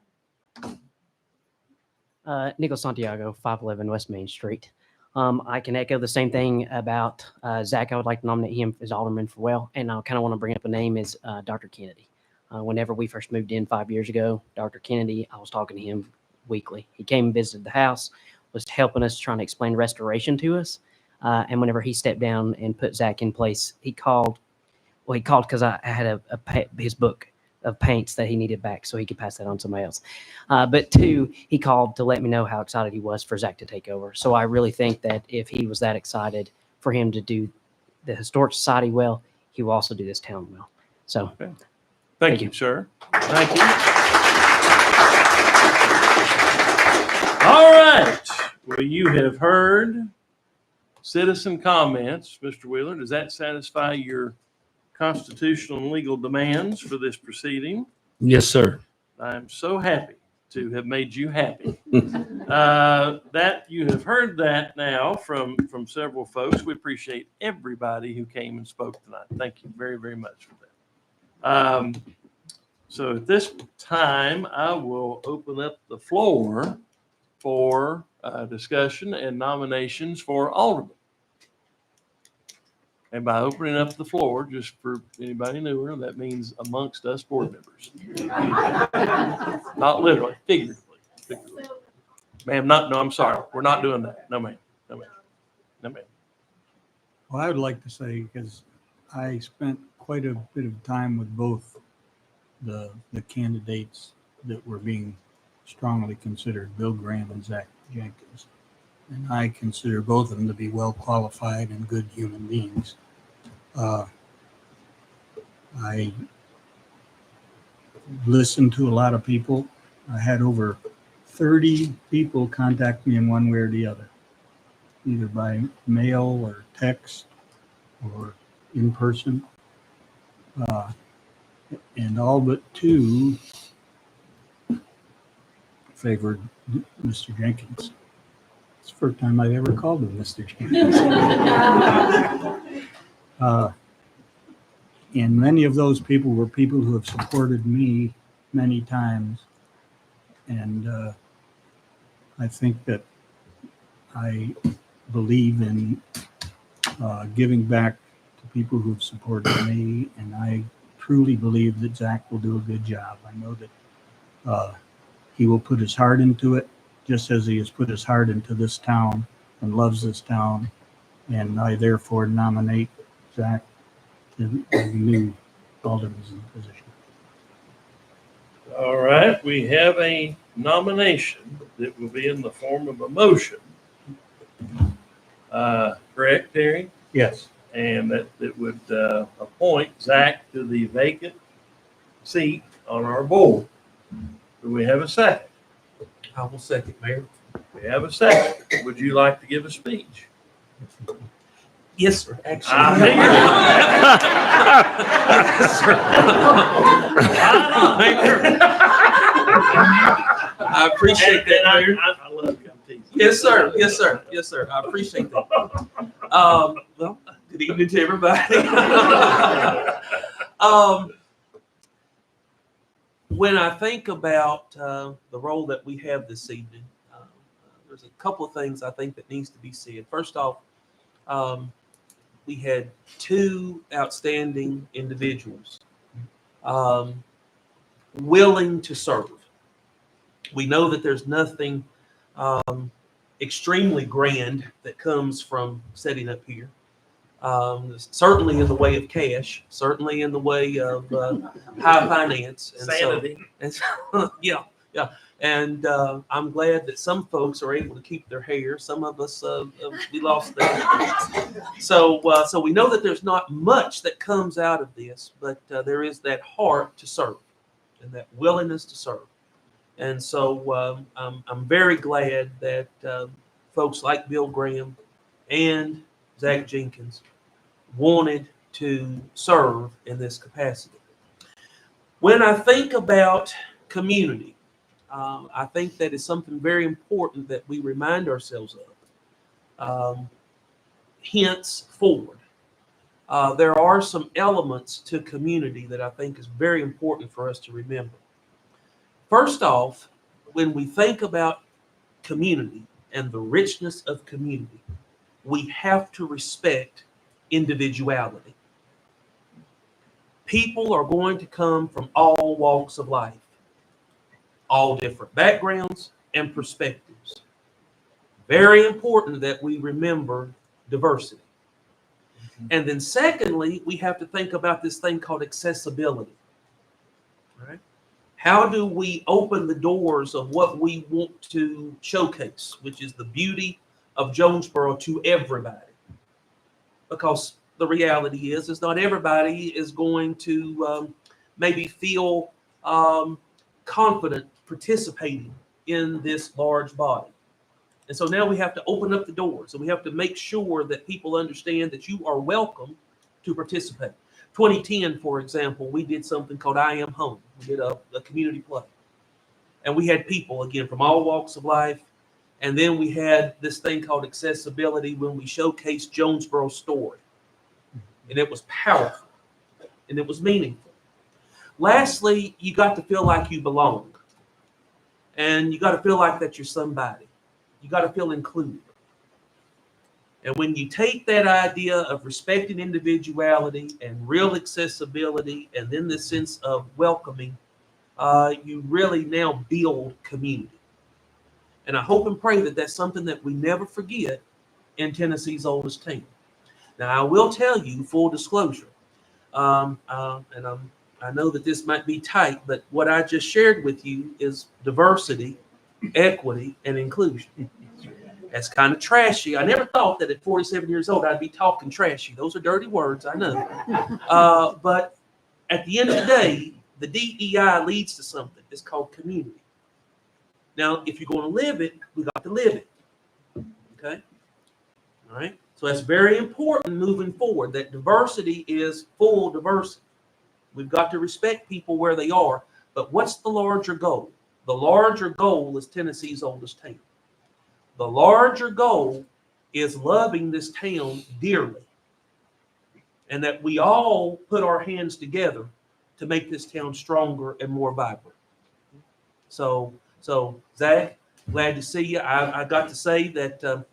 Speaker 16: Nicholas Santiago, 511 West Main Street. I can echo the same thing about Zach. I would like to nominate him as alderman for well, and I kind of want to bring up a name is Dr. Kennedy. Whenever we first moved in 5 years ago, Dr. Kennedy, I was talking to him weekly. He came and visited the house, was helping us, trying to explain restoration to us. And whenever he stepped down and put Zach in place, he called. Well, he called because I had his book of paints that he needed back so he could pass that on to somebody else. But two, he called to let me know how excited he was for Zach to take over. So I really think that if he was that excited for him to do the Historic Society well, he will also do this town well. So
Speaker 1: okay. Thank you, sir. Thank you. All right. Well, you have heard citizen comments. Mr. Wheeler, does that satisfy your constitutional and legal demands for this proceeding?
Speaker 7: Yes, sir.
Speaker 1: I'm so happy to have made you happy. That you have heard that now from several folks. We appreciate everybody who came and spoke tonight. Thank you very, very much for that. So at this time, I will open up the floor for discussion and nominations for alderman. And by opening up the floor, just for anybody newer, that means amongst us board members. Not literally, figuratively. Ma'am, no, I'm sorry. We're not doing that. No, ma'am. No, ma'am. No, ma'am.
Speaker 2: Well, I would like to say, because I spent quite a bit of time with both the candidates that were being strongly considered, Bill Graham and Zach Jenkins. And I consider both of them to be well qualified and good human beings. I listened to a lot of people. I had over 30 people contact me in one way or the other, either by mail or text or in person. And all but 2 favored Mr. Jenkins. It's the first time I've ever called him Mr. Jenkins. And many of those people were people who have supported me many times. And I think that I believe in giving back to people who've supported me. And I truly believe that Zach will do a good job. I know that he will put his heart into it, just as he has put his heart into this town and loves this town. And I therefore nominate Zach to the new alderman's position.
Speaker 1: All right, we have a nomination that will be in the form of a motion. Correct, Terry?
Speaker 2: Yes.
Speaker 1: And that would appoint Zach to the vacant seat on our board. Do we have a second?
Speaker 3: I will second, Mayor.
Speaker 1: We have a second. Would you like to give a speech?
Speaker 3: Yes, sir. Actually,
Speaker 1: I figured.
Speaker 3: Yes, sir. I appreciate that, Mayor.
Speaker 1: I love you. I'm teasing.
Speaker 3: Yes, sir. Yes, sir. Yes, sir. I appreciate that. Well, good evening to everybody. When I think about the role that we have this evening, there's a couple of things I think that needs to be said. First off, we had two outstanding individuals willing to serve. We know that there's nothing extremely grand that comes from setting up here. Certainly in the way of cash, certainly in the way of high finance, and
Speaker 1: Sanity.
Speaker 3: Yeah. And I'm glad that some folks are able to keep their hair. Some of us we lost that. So we know that there's not much that comes out of this, but there is that heart to serve and that willingness to serve. And so I'm very glad that folks like Bill Graham and Zach Jenkins wanted to serve in this capacity. When I think about community, I think that is something very important that we remind ourselves of. Henceforward, there are some elements to community that I think is very important for us to remember. First off, when we think about community and the richness of community, we have to respect individuality. People are going to come from all walks of life, all different backgrounds and perspectives. Very important that we remember diversity. And then secondly, we have to think about this thing called accessibility. Right? How do we open the doors of what we want to showcase, which is the beauty of Jonesborough, to everybody? Because the reality is not everybody is going to maybe feel confident participating in this large body. And so now we have to open up the doors, and we have to make sure that people understand that you are welcome to participate. 2010, for example, we did something called I Am Home. We did a community play. And we had people, again, from all walks of life. And then we had this thing called accessibility when we showcased Jonesborough's story. And it was powerful, and it was meaningful. Lastly, you got to feel like you belong. And you got to feel like that you're somebody. You got to feel included. And when you take that idea of respecting individuality and real accessibility, and then this sense of welcoming, you really now build community. And I hope and pray that that's something that we never forget in Tennessee's oldest team. Now, I will tell you, full disclosure, and I know that this might be tight, but what I just shared with you is diversity, equity, and inclusion. That's kind of trashy. I never thought that at 47 years old I'd be talking trashy. Those are dirty words, I know. But at the end of the day, the DEI leads to something. It's called community. Now, if you're going to live it, we got to live it. Okay? All right? So that's very important moving forward, that diversity is full diversity. We've got to respect people where they are. But what's the larger goal? The larger goal is Tennessee's oldest town. The larger goal is loving this town dearly, and that we all put our hands together to make this town stronger and more vibrant. So Zach, glad to see you. I got to say that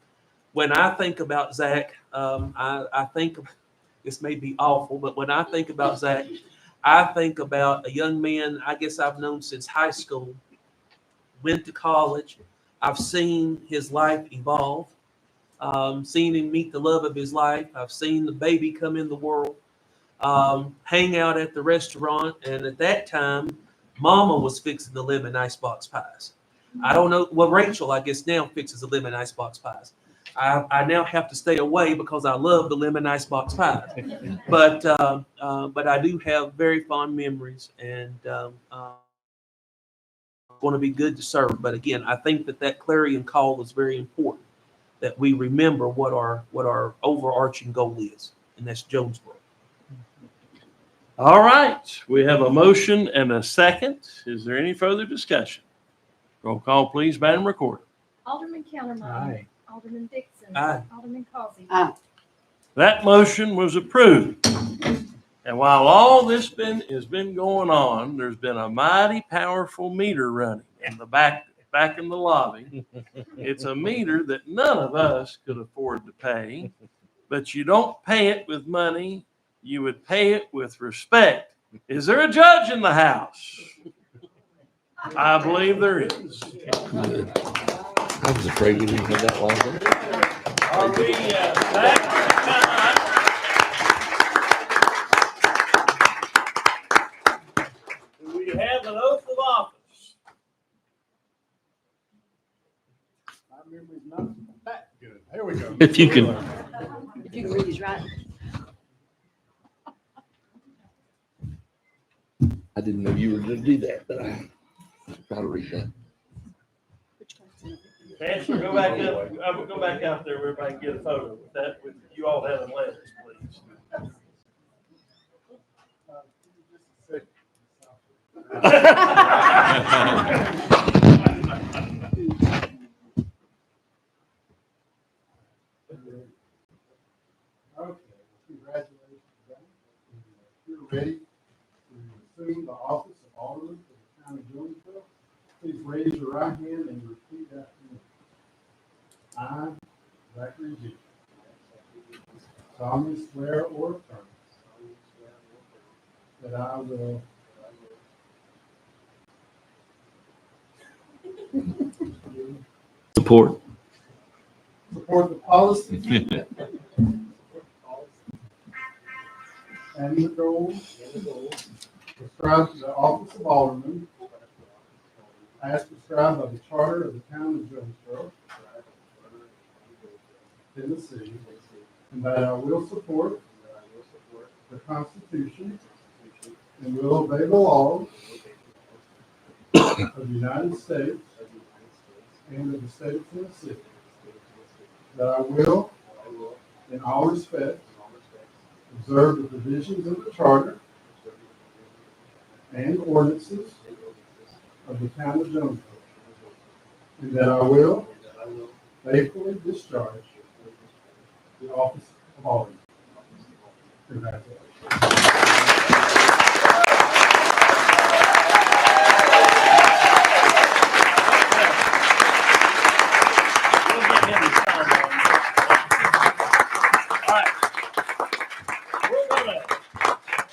Speaker 3: when I think about Zach, I think this may be awful, but when I think about Zach, I think about a young man I guess I've known since high school, went to college. I've seen his life evolve, seen him meet the love of his life. I've seen the baby come in the world, hang out at the restaurant. And at that time, Mama was fixing the lemon icebox pies. I don't know. Well, Rachel, I guess, now fixes the lemon icebox pies. I now have to stay away because I love the lemon icebox pies. But I do have very fond memories, and going to be good to serve. But again, I think that clarion call is very important, that we remember what our overarching goal is, and that's Jonesborough.
Speaker 1: All right, we have a motion and a second. Is there any further discussion? Roll call, please, Madam Recorder.
Speaker 6: Alderman Countermine.
Speaker 2: Aye.
Speaker 6: Alderman Dixon.
Speaker 3: Aye.
Speaker 6: Alderman Causey.
Speaker 1: That motion was approved. And while all this has been going on, there's been a mighty powerful meter running in the back in the lobby. It's a meter that none of us could afford to pay, but you don't pay it with money. You would pay it with respect. Is there a judge in the house? I believe there is.
Speaker 7: I was afraid we didn't have that long ago.
Speaker 1: Are we back? Do we have an oath of office?
Speaker 2: My memory's not that good. There we go.
Speaker 7: If you can,
Speaker 11: If you can read his writing.
Speaker 7: I didn't know you were going to do that, but I got to read that.
Speaker 1: Chancellor, go back up. Go back out there where everybody can get a photo with that. With you all having letters, please.
Speaker 2: Okay, congratulations. You're ready to assume the office of Alderman for the town of Jonesborough. Please raise your right hand and repeat after me. I, Zachary G. solemnly swear or affirm that I will
Speaker 7: Support.
Speaker 2: support the policies and the goals prescribed to the office of Alderman as prescribed by the charter of the town of Jonesborough, Tennessee, and that I will support the Constitution and will obey the laws of the United States and of the state of Tennessee, that I will, in all respects, observe the provisions of the charter and ordinances of the town of Jonesborough, and that I will faithfully discharge the office of Alderman. Congratulations.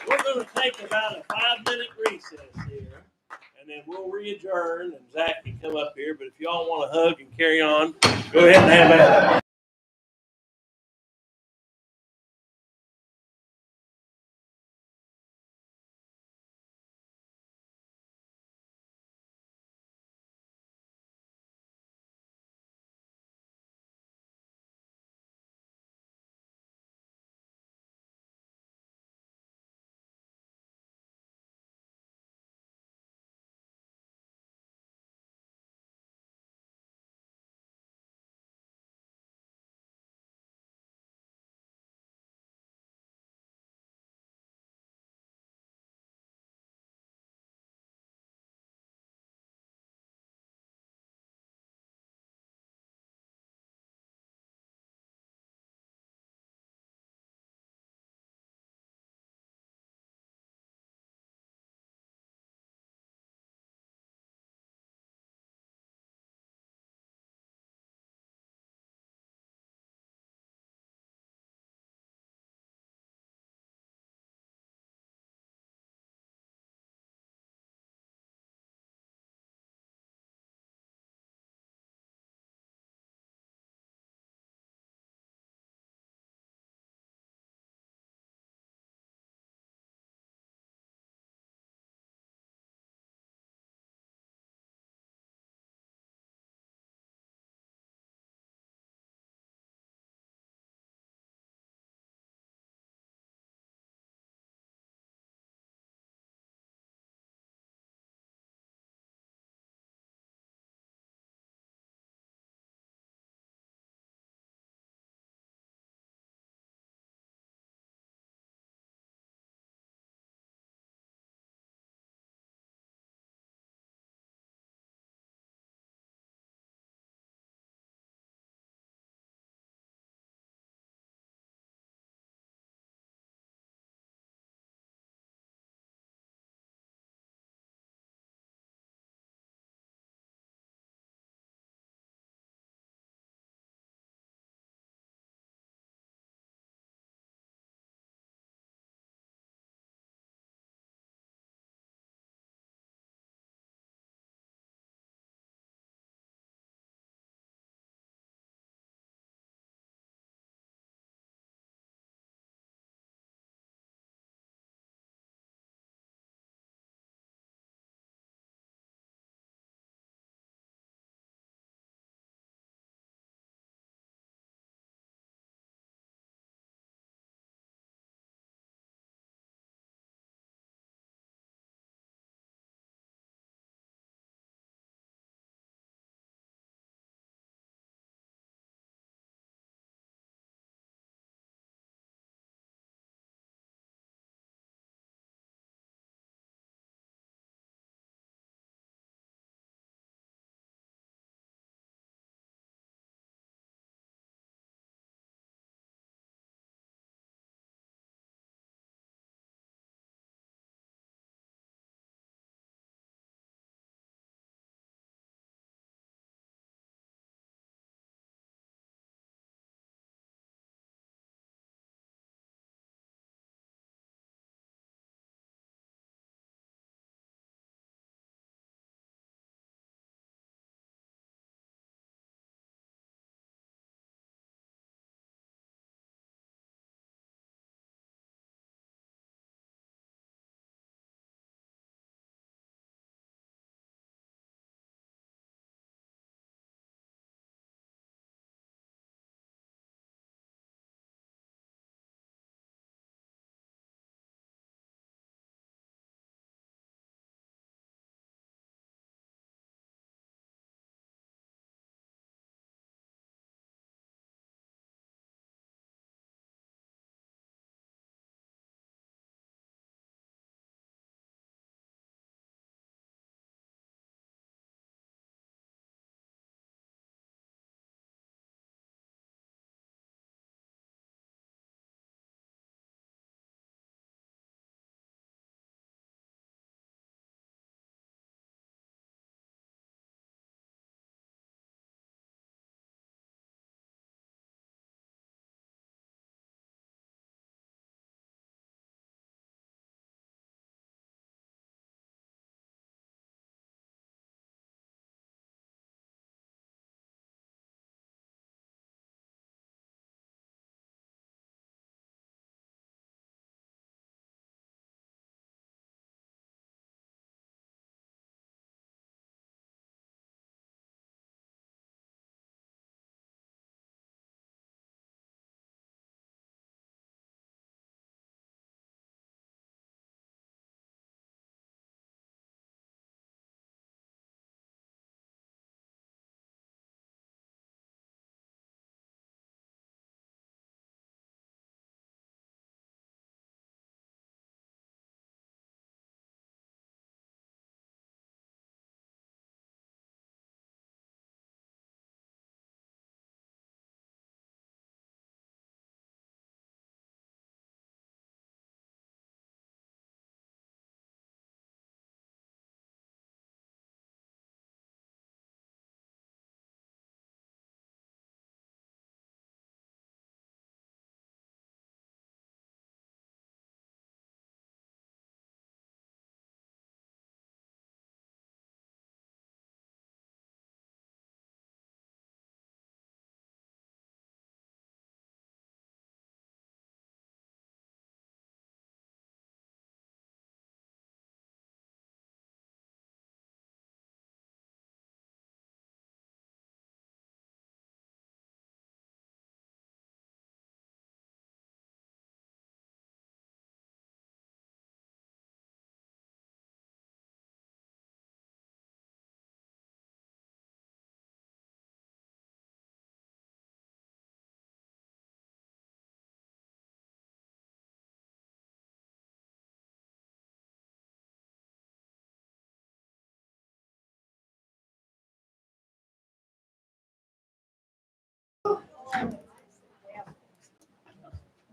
Speaker 1: We're gonna take about a 5-minute recess here, and then we'll re-adjourn, and Zach can come up here. But if y'all want to hug and carry on, go ahead and have at it.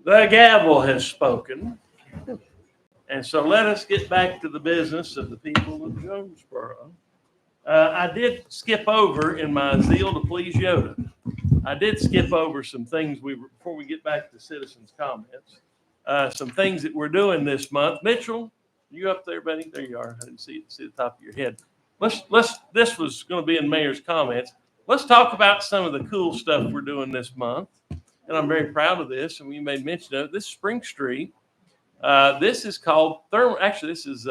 Speaker 1: The gavel has spoken. And so let us get back to the business of the people of Jonesborough. I did skip over in my zeal to please Yoda. I did skip over some things before we get back to citizens' comments. Some things that we're doing this month. Mitchell, you up there, buddy? There you are. I didn't see the top of your head. This was going to be in Mayor's comments. Let's talk about some of the cool stuff we're doing this month. And I'm very proud of this. And we made mention of it. This is Spring Street. This is called Actually, this is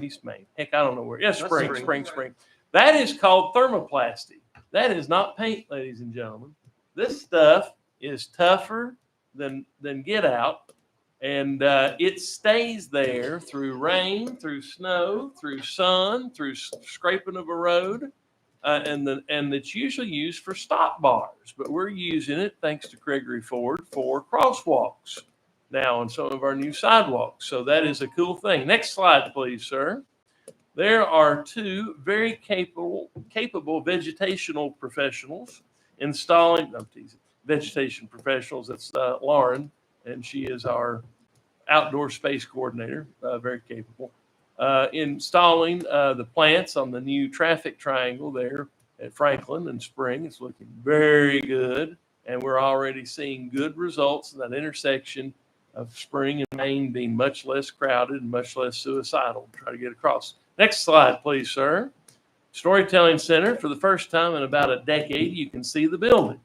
Speaker 1: East Main. Heck, I don't know where. Yes, Spring. That is called thermoplastic. That is not paint, ladies and gentlemen. This stuff is tougher than get out, and it stays there through rain, through snow, through sun, through scraping of a road, and it's usually used for stop bars. But we're using it, thanks to Gregory Ford, for crosswalks now on some of our new sidewalks. So that is a cool thing. Next slide, please, sir. There are two very capable vegetational professionals installing, vegetation professionals. That's Lauren, and she is our outdoor space coordinator, very capable. Installing the plants on the new traffic triangle there at Franklin and Spring. It's looking very good, and we're already seeing good results in that intersection of Spring and Main being much less crowded and much less suicidal. Try to get across. Next slide, please, sir. Storytelling Center. For the first time in about a decade, you can see the building.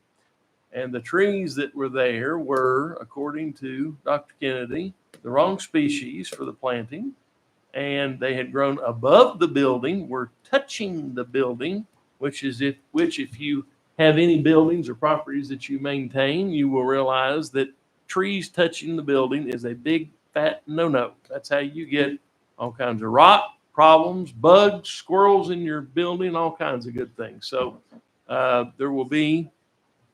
Speaker 1: And the trees that were there were, according to Dr. Kennedy, the wrong species for the planting. And they had grown above the building, were touching the building, which if you have any buildings or properties that you maintain, you will realize that trees touching the building is a big, fat no-no. That's how you get all kinds of rot, problems, bugs, squirrels in your building, all kinds of good things. So there will be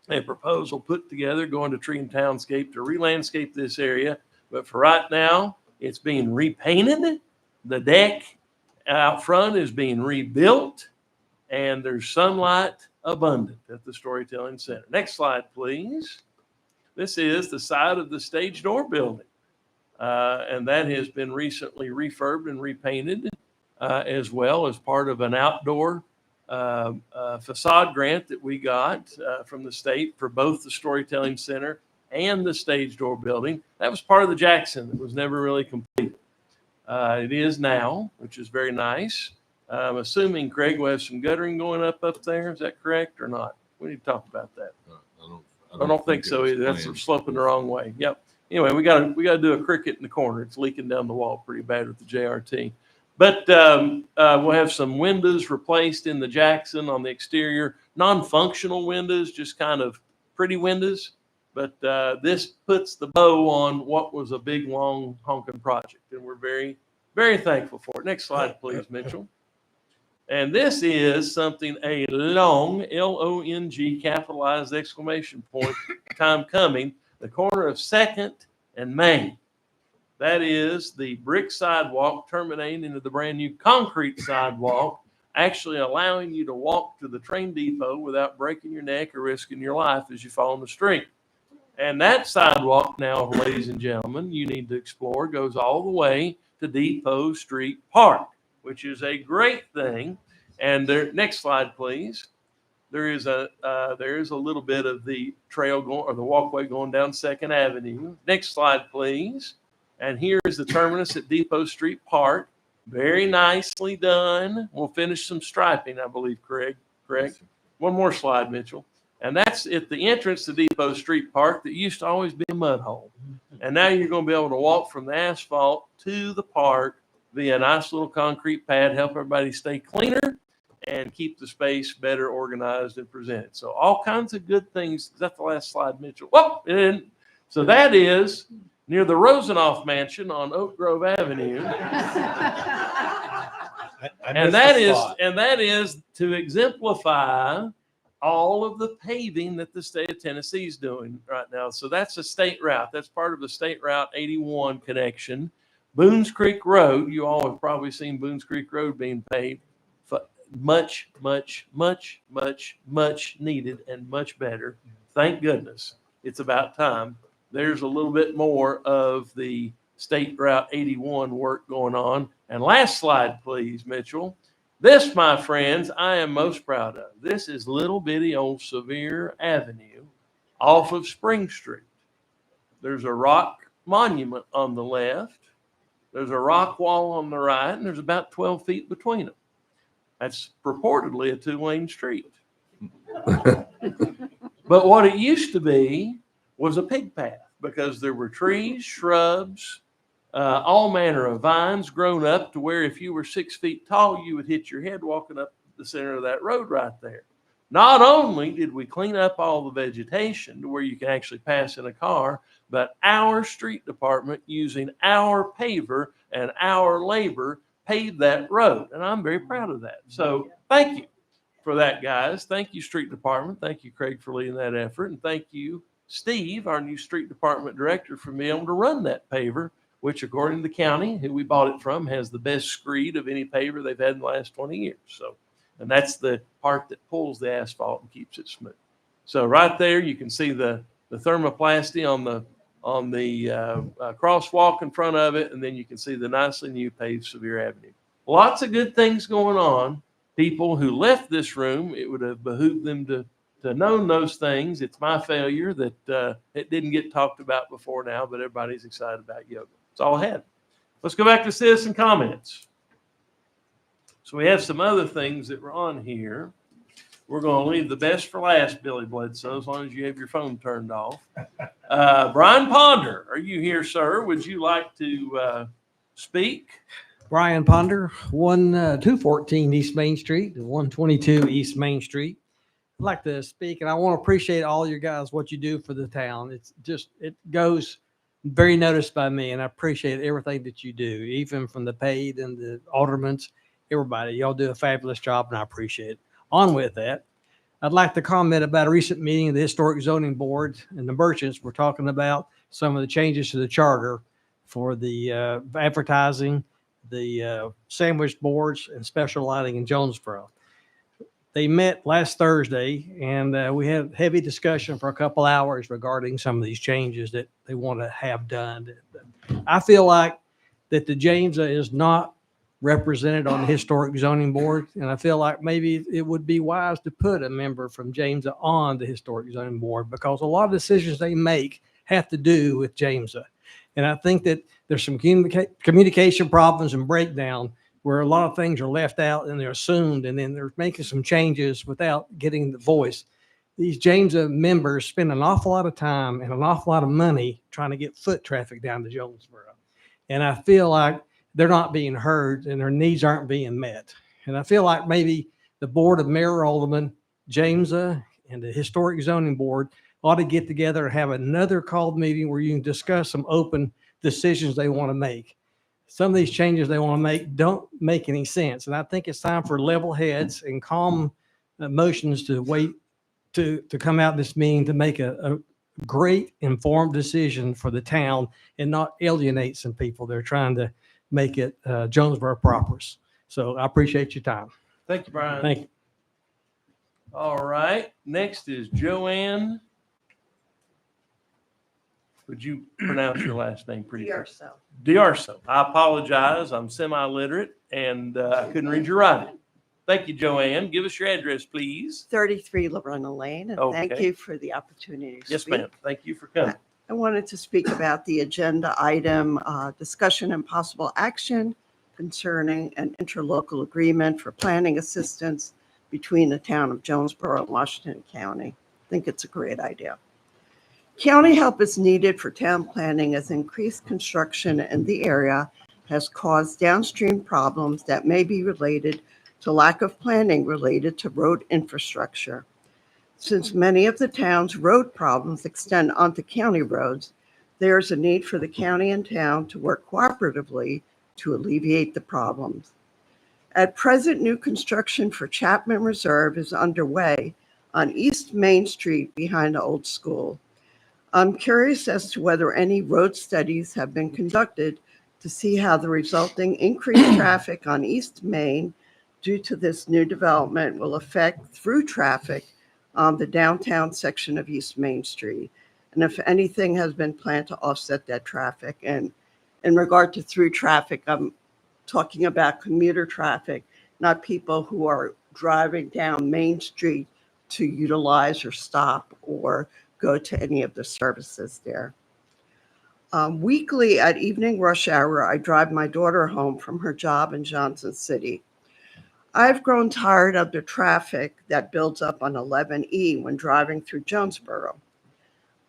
Speaker 1: a proposal put together going to Tree and Townscape to re-landscape this area. But for right now, it's being repainted. The deck out front is being rebuilt, and there's sunlight abundant at the Storytelling Center. Next slide, please. This is the side of the stage door building, and that has been recently refurbed and repainted, as well as part of an outdoor facade grant that we got from the state for both the Storytelling Center and the stage door building. That was part of the Jackson that was never really completed. It is now, which is very nice. I'm assuming, Craig, will have some guttering going up there. Is that correct or not? We need to talk about that. I don't think so either. That's sloping the wrong way. Yep. Anyway, we got to do a cricket in the corner. It's leaking down the wall pretty bad with the JRT. But we'll have some windows replaced in the Jackson on the exterior, non-functional windows, just kind of pretty windows. But this puts the bow on what was a big, long, honking project, and we're very, very thankful for it. Next slide, please, Mitchell. And this is something, a long, L-O-N-G, capitalized exclamation point, time coming, the corner of 2nd and Main. That is the brick sidewalk terminating into the brand new concrete sidewalk, actually allowing you to walk to the train depot without breaking your neck or risking your life as you fall in the street. And that sidewalk now, ladies and gentlemen, you need to explore, goes all the way to Depot Street Park, which is a great thing. And there, next slide, please. There is a little bit of the trail going, or the walkway going down 2nd Avenue. Next slide, please. And here is the terminus at Depot Street Park. Very nicely done. We'll finish some striping, I believe, Craig. One more slide, Mitchell. And that's at the entrance to Depot Street Park that used to always be a mud hole. And now you're going to be able to walk from the asphalt to the park via a nice little concrete pad, help everybody stay cleaner and keep the space better organized and presented. So all kinds of good things. Is that the last slide, Mitchell? Well, it didn't. So that is near the Rosenoff Mansion on Oak Grove Avenue. And that is to exemplify all of the paving that the state of Tennessee is doing right now. So that's a state route. That's part of the State Route 81 connection. Boones Creek Road, you all have probably seen Boones Creek Road being paved. Much, much, much, much, much needed and much better. Thank goodness. It's about time there's a little bit more of the State Route 81 work going on. And last slide, please, Mitchell. This, my friends, I am most proud of. This is little bitty old Sevier Avenue off of Spring Street. There's a rock monument on the left. There's a rock wall on the right, and there's about 12 feet between them. That's purportedly a 2-lane street. But what it used to be was a pig path because there were trees, shrubs, all manner of vines grown up to where if you were 6 feet tall, you would hit your head walking up the center of that road right there. Not only did we clean up all the vegetation to where you can actually pass in a car, but our street department, using our paver and our labor, paved that road. And I'm very proud of that. So thank you for that, guys. Thank you, street department. Thank you, Craig, for leading that effort. And thank you, Steve, our new street department director, for being able to run that paver, which according to the county, who we bought it from, has the best screed of any paver they've had in the last 20 years. So, and that's the part that pulls the asphalt and keeps it smooth. So right there, you can see the thermoplasty on the crosswalk in front of it, and then you can see the nicely new paved Sevier Avenue. Lots of good things going on. People who left this room, it would have behooved them to know those things. It's my failure that it didn't get talked about before now, but everybody's excited about yoga. That's all I had. Let's go back to citizen comments. So we have some other things that were on here. We're going to leave the best for last, Billy Bledsoe, as long as you have your phone turned off. Brian Ponder, are you here, sir? Would you like to speak?
Speaker 17: Brian Ponder, 214 East Main Street, 122 East Main Street. I'd like to speak, and I want to appreciate all your guys, what you do for the town. It's just, it goes very noticed by me, and I appreciate everything that you do, even from the paid and the aldermen, everybody. Y'all do a fabulous job, and I appreciate it. On with that, I'd like to comment about a recent meeting of the Historic Zoning Board and the merchants. We're talking about some of the changes to the charter for the advertising, the sandwich boards, and special lighting in Jonesborough. They met last Thursday, and we had heavy discussion for a couple hours regarding some of these changes that they want to have done. I feel like that the Jamesa is not represented on the Historic Zoning Board, and I feel like maybe it would be wise to put a member from Jamesa on the Historic Zoning Board, because a lot of decisions they make have to do with Jamesa. And I think that there's some communication problems and breakdown where a lot of things are left out and they're assumed, and then they're making some changes without getting the voice. These Jamesa members spend an awful lot of time and an awful lot of money trying to get foot traffic down to Jonesborough. And I feel like they're not being heard and their needs aren't being met. And I feel like maybe the Board of Mayor Alderman, Jamesa, and the Historic Zoning Board ought to get together and have another called meeting where you can discuss some open decisions they want to make. Some of these changes they want to make don't make any sense. And I think it's time for level heads and calm emotions to wait to come out this meeting to make a great informed decision for the town and not alienate some people. They're trying to make it Jonesborough proper. So I appreciate your time.
Speaker 1: Thank you, Brian.
Speaker 17: Thank you.
Speaker 1: All right. Next is Joanne. Would you pronounce your last name pretty good? Diarso. I apologize. I'm semi-literate and I couldn't read your writing. Thank you, Joanne. Give us your address, please.
Speaker 14: 33 Lorena Lane, and thank
Speaker 1: Okay.
Speaker 14: you for the opportunity to
Speaker 1: Yes,
Speaker 14: speak.
Speaker 1: ma'am. Thank you for coming.
Speaker 14: I wanted to speak about the agenda item, discussion and possible action concerning an interlocal agreement for planning assistance between the town of Jonesborough and Washington County. I think it's a great idea. County help is needed for town planning as increased construction in the area has caused downstream problems that may be related to lack of planning related to road infrastructure. Since many of the town's road problems extend onto county roads, there is a need for the county and town to work cooperatively to alleviate the problems. At present, new construction for Chapman Reserve is underway on East Main Street behind the old school. I'm curious as to whether any road studies have been conducted to see how the resulting increased traffic on East Main due to this new development will affect through traffic on the downtown section of East Main Street. and if anything has been planned to offset that traffic. And in regard to through traffic, I'm talking about commuter traffic, not people who are driving down Main Street to utilize or stop or go to any of the services there. Weekly at evening rush hour, I drive my daughter home from her job in Johnson City. I've grown tired of the traffic that builds up on 11E when driving through Jonesborough.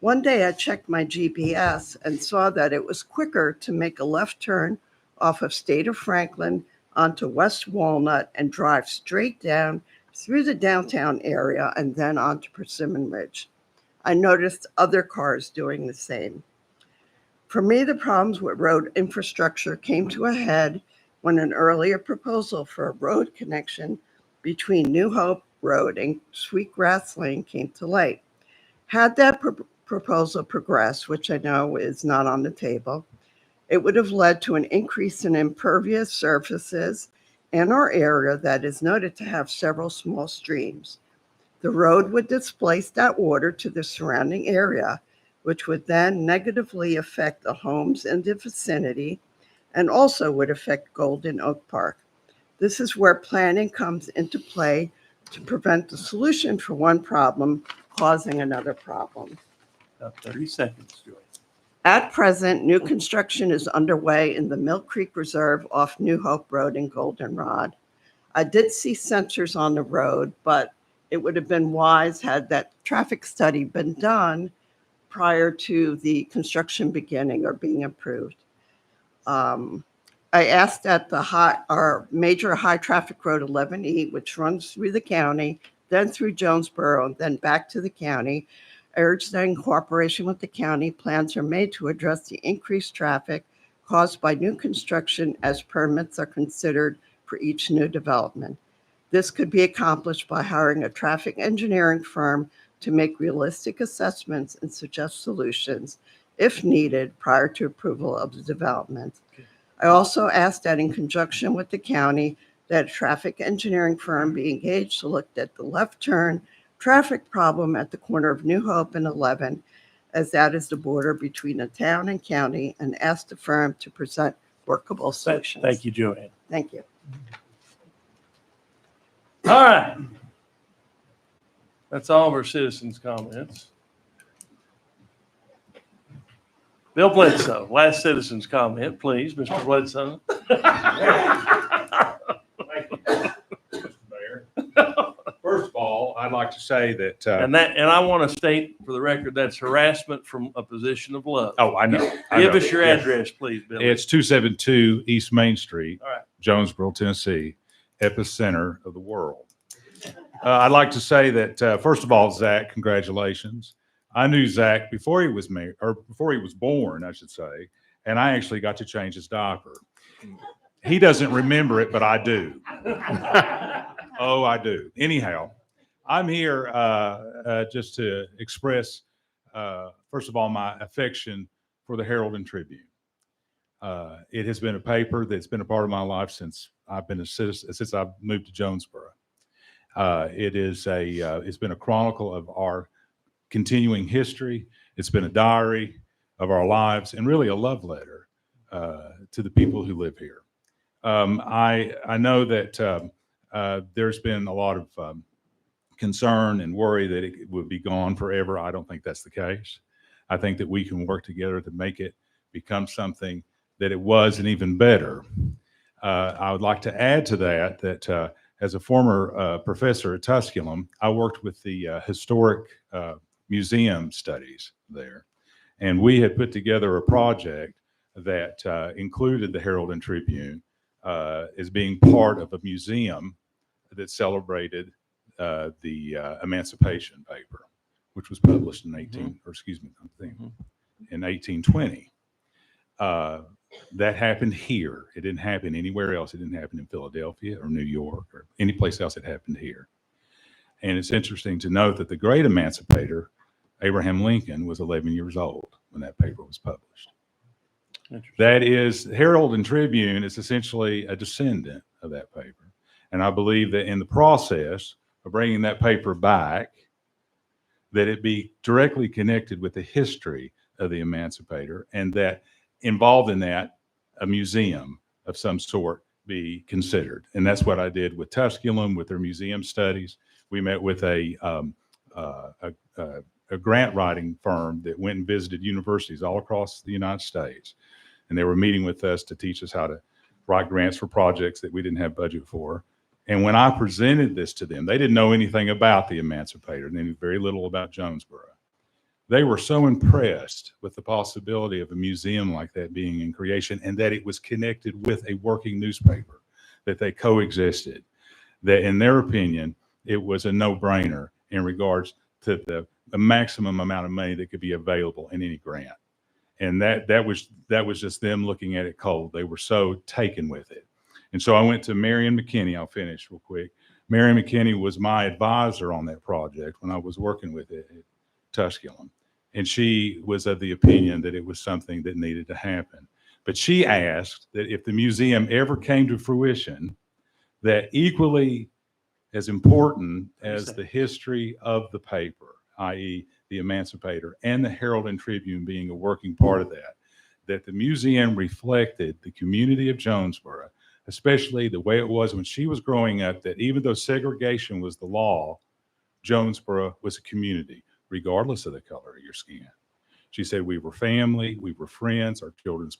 Speaker 14: One day I checked my GPS and saw that it was quicker to make a left turn off of State of Franklin onto West Walnut and drive straight down through the downtown area and then onto Persimmon Ridge. I noticed other cars doing the same. For me, the problems with road infrastructure came to a head when an earlier proposal for a road connection between New Hope Road and Sweetgrass Lane came to light. Had that proposal progressed, which I know is not on the table, it would have led to an increase in impervious surfaces in our area that is noted to have several small streams. The road would displace that water to the surrounding area, which would then negatively affect the homes in the vicinity and also would affect Golden Oak Park. This is where planning comes into play to prevent the solution for one problem causing another problem.
Speaker 1: 30 seconds, Joy.
Speaker 14: At present, new construction is underway in the Mill Creek Reserve off New Hope Road in Goldenrod. I did see sensors on the road, but it would have been wise had that traffic study been done prior to the construction beginning or being approved. I asked that our major high traffic road 11E, which runs through the county, then through Jonesborough, then back to the county. I urge that in cooperation with the county, plans are made to address the increased traffic caused by new construction as permits are considered for each new development. This could be accomplished by hiring a traffic engineering firm to make realistic assessments and suggest solutions, if needed, prior to approval of the development. I also asked that in conjunction with the county, that a traffic engineering firm be engaged to look at the left turn traffic problem at the corner of New Hope and 11, as that is the border between the town and county, and asked the firm to present workable solutions.
Speaker 1: Thank you, Joanne.
Speaker 14: Thank you.
Speaker 1: All right. That's all of our citizens' comments. Bill Bledsoe, last citizen's comment, please, Mr. Bledsoe.
Speaker 18: First of all, I'd like to say that,
Speaker 1: And I want to state for the record, that's harassment from a position of love.
Speaker 18: oh, I know.
Speaker 1: Give us your address, please, Bill.
Speaker 18: It's 272 East Main Street,
Speaker 1: All right.
Speaker 18: Jonesborough, Tennessee, epicenter of the world. I'd like to say that, first of all, Zach, congratulations. I knew Zach before he was married, or before he was born, I should say, and I actually got to change his diaper. He doesn't remember it, but I do. Oh, I do. Anyhow, I'm here just to express, first of all, my affection for the Herald and Tribune. It has been a paper that's been a part of my life since I've been a citizen, since I've moved to Jonesborough. It's been a chronicle of our continuing history. It's been a diary of our lives and really a love letter to the people who live here. I know that there's been a lot of concern and worry that it would be gone forever. I don't think that's the case. I think that we can work together to make it become something that it was and even better. I would like to add to that as a former professor at Tusculum, I worked with the historic museum studies there. And we had put together a project that included the Herald and Tribune as being part of a museum that celebrated the Emancipation paper, which was published in 1820. That happened here. It didn't happen anywhere else. It didn't happen in Philadelphia or New York or any place else. It happened here. And it's interesting to note that the great emancipator, Abraham Lincoln, was 11 years old when that paper was published. That is, Herald and Tribune is essentially a descendant of that paper. And I believe that in the process of bringing that paper back, that it be directly connected with the history of the Emancipator, and that involved in that, a museum of some sort be considered. And that's what I did with Tusculum, with their museum studies. We met with a grant writing firm that went and visited universities all across the United States. And they were meeting with us to teach us how to write grants for projects that we didn't have budget for. And when I presented this to them, they didn't know anything about the Emancipator. They knew very little about Jonesborough. They were so impressed with the possibility of a museum like that being in creation, and that it was connected with a working newspaper, that they coexisted, that in their opinion, it was a no-brainer in regards to the maximum amount of money that could be available in any grant. And that was just them looking at it cold. They were so taken with it. And so I went to Marion McKinney. I'll finish real quick. Marion McKinney was my advisor on that project when I was working with it at Tusculum. And she was of the opinion that it was something that needed to happen. But she asked that if the museum ever came to fruition, that equally as important as the history of the paper, i.e. the Emancipator, and the Herald and Tribune being a working part of that, that the museum reflected the community of Jonesborough, especially the way it was when she was growing up, that even though segregation was the law, Jonesborough was a community, regardless of the color of your skin. She said we were family, we were friends, our children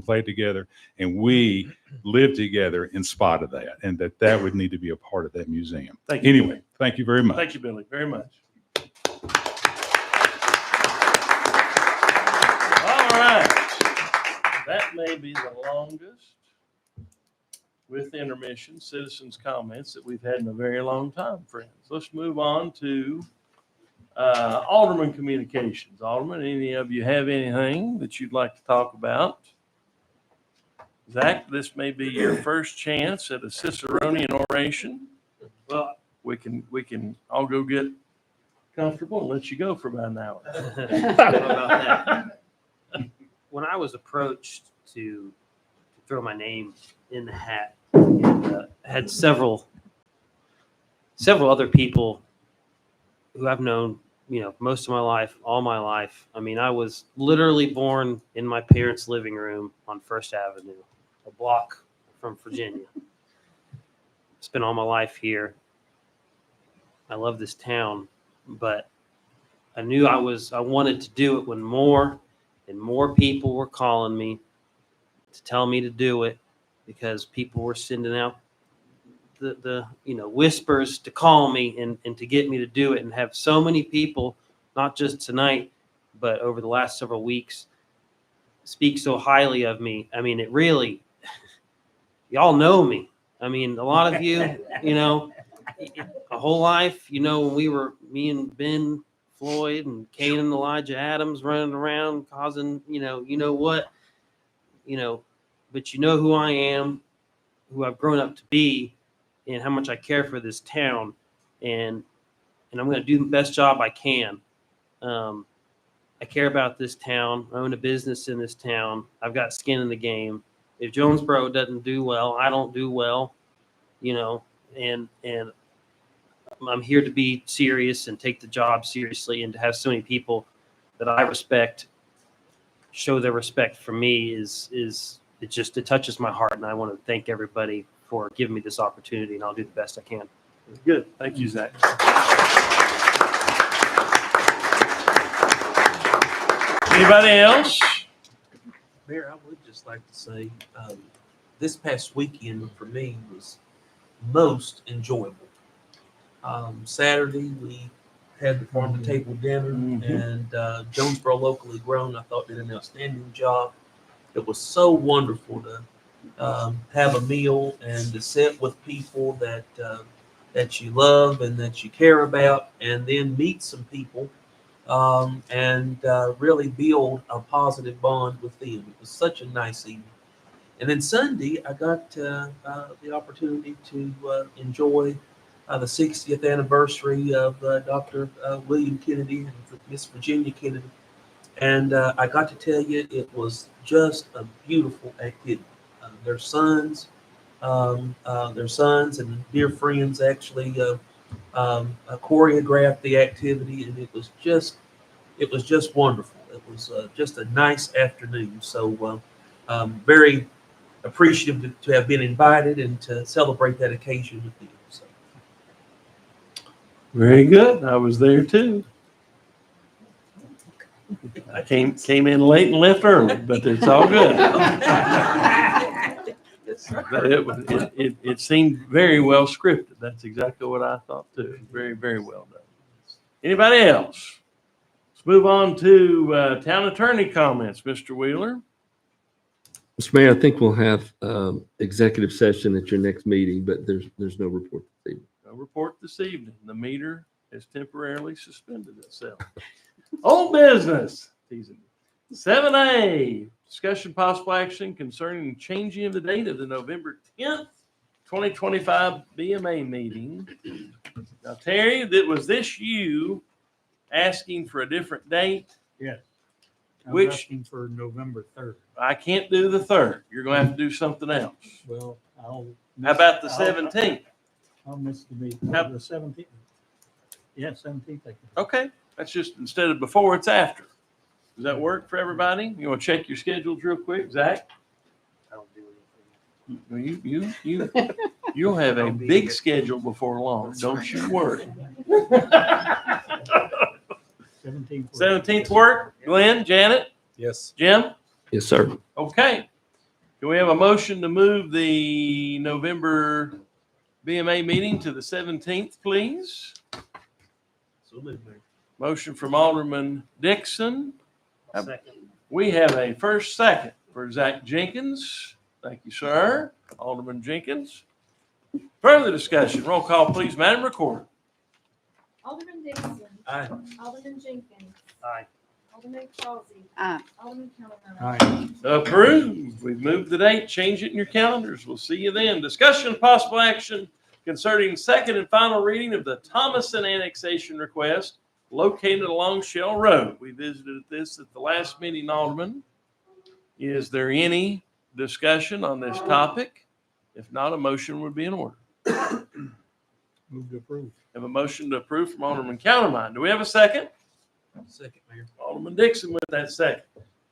Speaker 18: played together, and we lived together in spite of that, and that would need to be a part of that museum.
Speaker 1: Thank you.
Speaker 18: Anyway, thank you very much.
Speaker 1: Thank you, Billy, very much. All right. That may be the longest, with intermission, citizens' comments that we've had in a very long time, friends. Let's move on to Alderman communications. Alderman, any of you have anything that you'd like to talk about? Zach, this may be your first chance at a Ciceronian oration. Well, we can all go get comfortable and let you go for about an hour.
Speaker 19: About that. When I was approached to throw my name in the hat, and had several other people who I've known, most of my life, all my life. I mean, I was literally born in my parents' living room on First Avenue, a block from Virginia. Spent all my life here. I love this town, but I knew I wanted to do it when more and more people were calling me to tell me to do it, because people were sending out the whispers to call me and to get me to do it, and have so many people, not just tonight, but over the last several weeks, speak so highly of me. I mean, it really, y'all know me. I mean, a lot of you, a whole life, when we were, me and Ben Floyd and Kane and Elijah Adams running around causing, but you know who I am, who I've grown up to be, and how much I care for this town, and I'm going to do the best job I can. I care about this town. I own a business in this town. I've got skin in the game. If Jonesborough doesn't do well, I don't do well, and I'm here to be serious and take the job seriously, and to have so many people that I respect show their respect for me it touches my heart, and I want to thank everybody for giving me this opportunity, and I'll do the best I can.
Speaker 1: Good. Thank you, Zach. Anybody else?
Speaker 3: Mayor, I would just like to say this past weekend for me was most enjoyable. Saturday, we had the farm to table dinner, and Jonesborough Locally Grown, I thought, did an outstanding job. It was so wonderful to have a meal and to sit with people that you love and that you care about, and then meet some people and really build a positive bond with them. It was such a nice evening. And then Sunday, I got the opportunity to enjoy the 60th anniversary of Dr. William Kennedy and Miss Virginia Kennedy. And I got to tell you, it was just a beautiful activity. Their sons and dear friends actually choreographed the activity, and it was just wonderful. It was just a nice afternoon. So very appreciative to have been invited and to celebrate that occasion with you. So.
Speaker 1: Very good. I was there too. I came in late and left early, but it's all good. But it seemed very well scripted. That's exactly what I thought too. Very, very well done. Anybody else? Let's move on to town attorney comments. Mr. Wheeler.
Speaker 7: Mr. Mayor, I think we'll have executive session at your next meeting, but there's no report this evening.
Speaker 1: No report this evening. The meter has temporarily suspended itself. Old business. 7A, discussion possible action concerning changing of the date of the November 10th, 2025 BMA meeting. Now, Terry, was this you asking for a different date?
Speaker 2: Yes. I'm
Speaker 1: Which
Speaker 2: asking for November 3rd.
Speaker 1: I can't do the 3rd. You're going to have to do something else.
Speaker 2: Well,
Speaker 1: How about the 17th?
Speaker 2: I'll miss the meeting. The 17th. Yeah, 17th.
Speaker 1: Okay. That's just instead of before, it's after. Does that work for everybody? You want to check your schedules real quick, Zach?
Speaker 19: I don't do anything.
Speaker 1: You'll have a big schedule before long. Don't you worry. 17th work? Glenn, Janet?
Speaker 7: Yes.
Speaker 1: Jim?
Speaker 7: Yes, sir.
Speaker 1: Okay. Can we have a motion to move the November BMA meeting to the 17th, please?
Speaker 3: So moved, Mayor.
Speaker 1: Motion from Alderman Dixon.
Speaker 19: Second.
Speaker 1: We have a second for Zach Jenkins. Thank you, sir. Alderman Jenkins. Further discussion. Roll call, please, Madam Recorder.
Speaker 9: Alderman Dixon.
Speaker 3: Aye.
Speaker 9: Alderman Jenkins.
Speaker 19: Aye.
Speaker 9: Alderman Causey.
Speaker 14: Aye.
Speaker 9: Alderman Counterman.
Speaker 2: Aye.
Speaker 1: Approved. We've moved the date. Change it in your calendars. We'll see you then. Discussion of possible action concerning second and final reading of the Thomason annexation request located along Shell Road. We visited this at the last meeting, Alderman. Is there any discussion on this topic? If not, a motion would be in order.
Speaker 2: Move to approve.
Speaker 1: Have a motion to approve from Alderman Countermine. Do we have a second?
Speaker 3: Second, Mayor.
Speaker 1: Alderman Dixon with that second.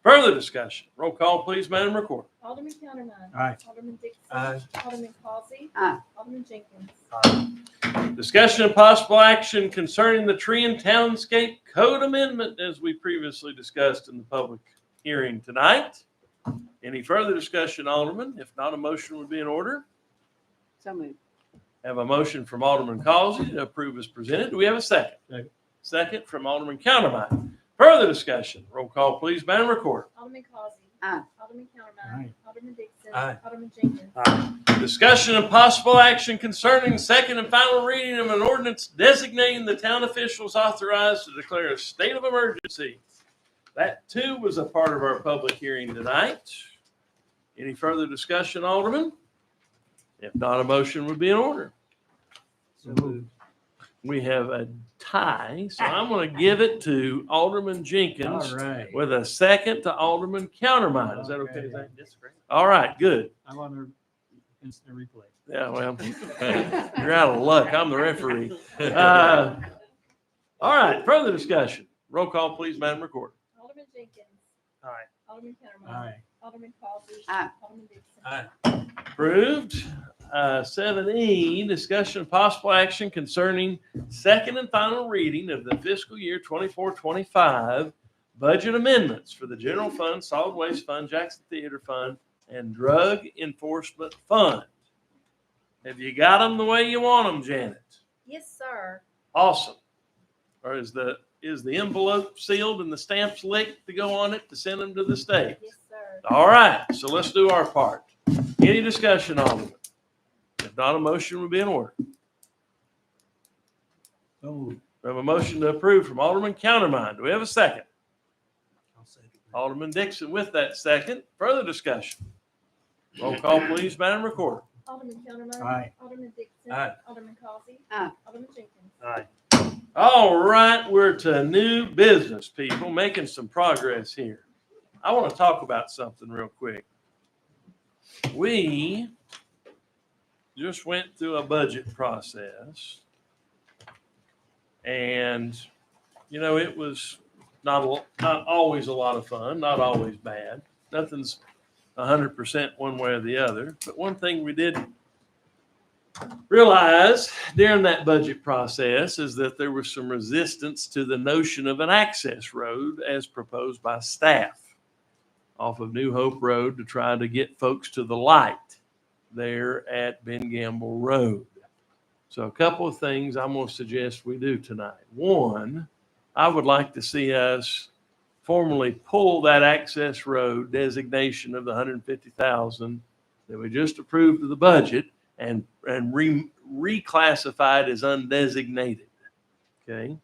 Speaker 1: Further discussion. Roll call, please, Madam Recorder.
Speaker 9: Alderman Counterman.
Speaker 2: Aye.
Speaker 9: Alderman Dixon.
Speaker 3: Aye.
Speaker 9: Alderman Causey.
Speaker 14: Aye.
Speaker 9: Alderman Jenkins.
Speaker 1: Discussion of possible action concerning the Tree and Townscape Code Amendment as we previously discussed in the public hearing tonight. Any further discussion, Alderman? If not, a motion would be in order.
Speaker 14: So moved.
Speaker 1: Have a motion from Alderman Causey to approve as presented. Do we have a second?
Speaker 2: Second.
Speaker 1: Second from Alderman Countermine. Further discussion. Roll call, please, Madam Recorder.
Speaker 9: Alderman Causey.
Speaker 14: Aye.
Speaker 9: Alderman Counterman.
Speaker 2: Aye.
Speaker 9: Alderman Dixon.
Speaker 3: Aye.
Speaker 9: Alderman Jenkins.
Speaker 1: Discussion of possible action concerning second and final reading of an ordinance designating the town officials authorized to declare a state of emergency. That too was a part of our public hearing tonight. Any further discussion, Alderman? If not, a motion would be in order.
Speaker 3: So moved.
Speaker 1: We have a tie, so I'm going to give it to Alderman Jenkins
Speaker 2: All right.
Speaker 1: with a second to Alderman Countermine. Is that okay,
Speaker 2: Okay.
Speaker 1: Zach? All right, good.
Speaker 2: I'm on the instant replay.
Speaker 1: Yeah, well, you're out of luck. I'm the referee. All right, further discussion. Roll call, please, Madam Recorder.
Speaker 9: Alderman Jenkins.
Speaker 19: Aye.
Speaker 9: Alderman Counterman.
Speaker 2: Aye.
Speaker 9: Alderman Causey.
Speaker 14: Aye.
Speaker 9: Alderman Dixon.
Speaker 3: Aye.
Speaker 1: Approved. 7E, discussion of possible action concerning second and final reading of the fiscal year 24-25 budget amendments for the General Fund, Solid Waste Fund, Jackson Theater Fund, and Drug Enforcement Fund. Have you got them the way you want them, Janet?
Speaker 6: Yes, sir.
Speaker 1: Awesome. Or is the envelope sealed and the stamps licked to go on it to send them to the state?
Speaker 6: Yes, sir.
Speaker 1: All right, so let's do our part. Any discussion on it? If not, a motion would be in order.
Speaker 2: Oh,
Speaker 1: We have a motion to approve from Alderman Countermine. Do we have a second?
Speaker 3: I'll second.
Speaker 1: Alderman Dixon with that second. Further discussion. Roll call, please, Madam Recorder.
Speaker 9: Alderman Counterman.
Speaker 2: Aye.
Speaker 9: Alderman Dixon.
Speaker 3: Aye.
Speaker 9: Alderman Causey.
Speaker 14: Aye.
Speaker 9: Alderman Jenkins.
Speaker 19: Aye.
Speaker 1: All right, we're to new business, people, making some progress here. I want to talk about something real quick. We just went through a budget process, And, you know, it was not always a lot of fun, not always bad. Nothing's 100% one way or the other. But one thing we did realize during that budget process is that there was some resistance to the notion of an access road as proposed by staff off of New Hope Road to try to get folks to the light there at Ben Gamble Road. So a couple of things I'm going to suggest we do tonight. One, I would like to see us formally pull that access road designation of the 150,000 that we just approved of the budget and reclassify it as undesignated. Okay.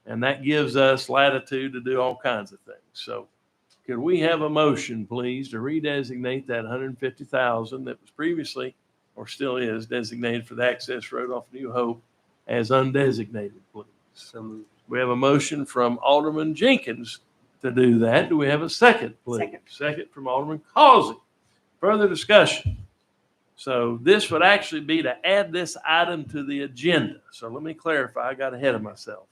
Speaker 1: And that gives us latitude to do all kinds of things. So could we have a motion, please, to redesignate that 150,000 that was previously or still is designated for the access road off New Hope as undesignated, please?
Speaker 19: So moved.
Speaker 1: We have a motion from Alderman Jenkins to do that. Do we have a second, please? Second from Alderman Causey. Further discussion. So this would actually be to add this item to the agenda. So let me clarify. I got ahead of myself.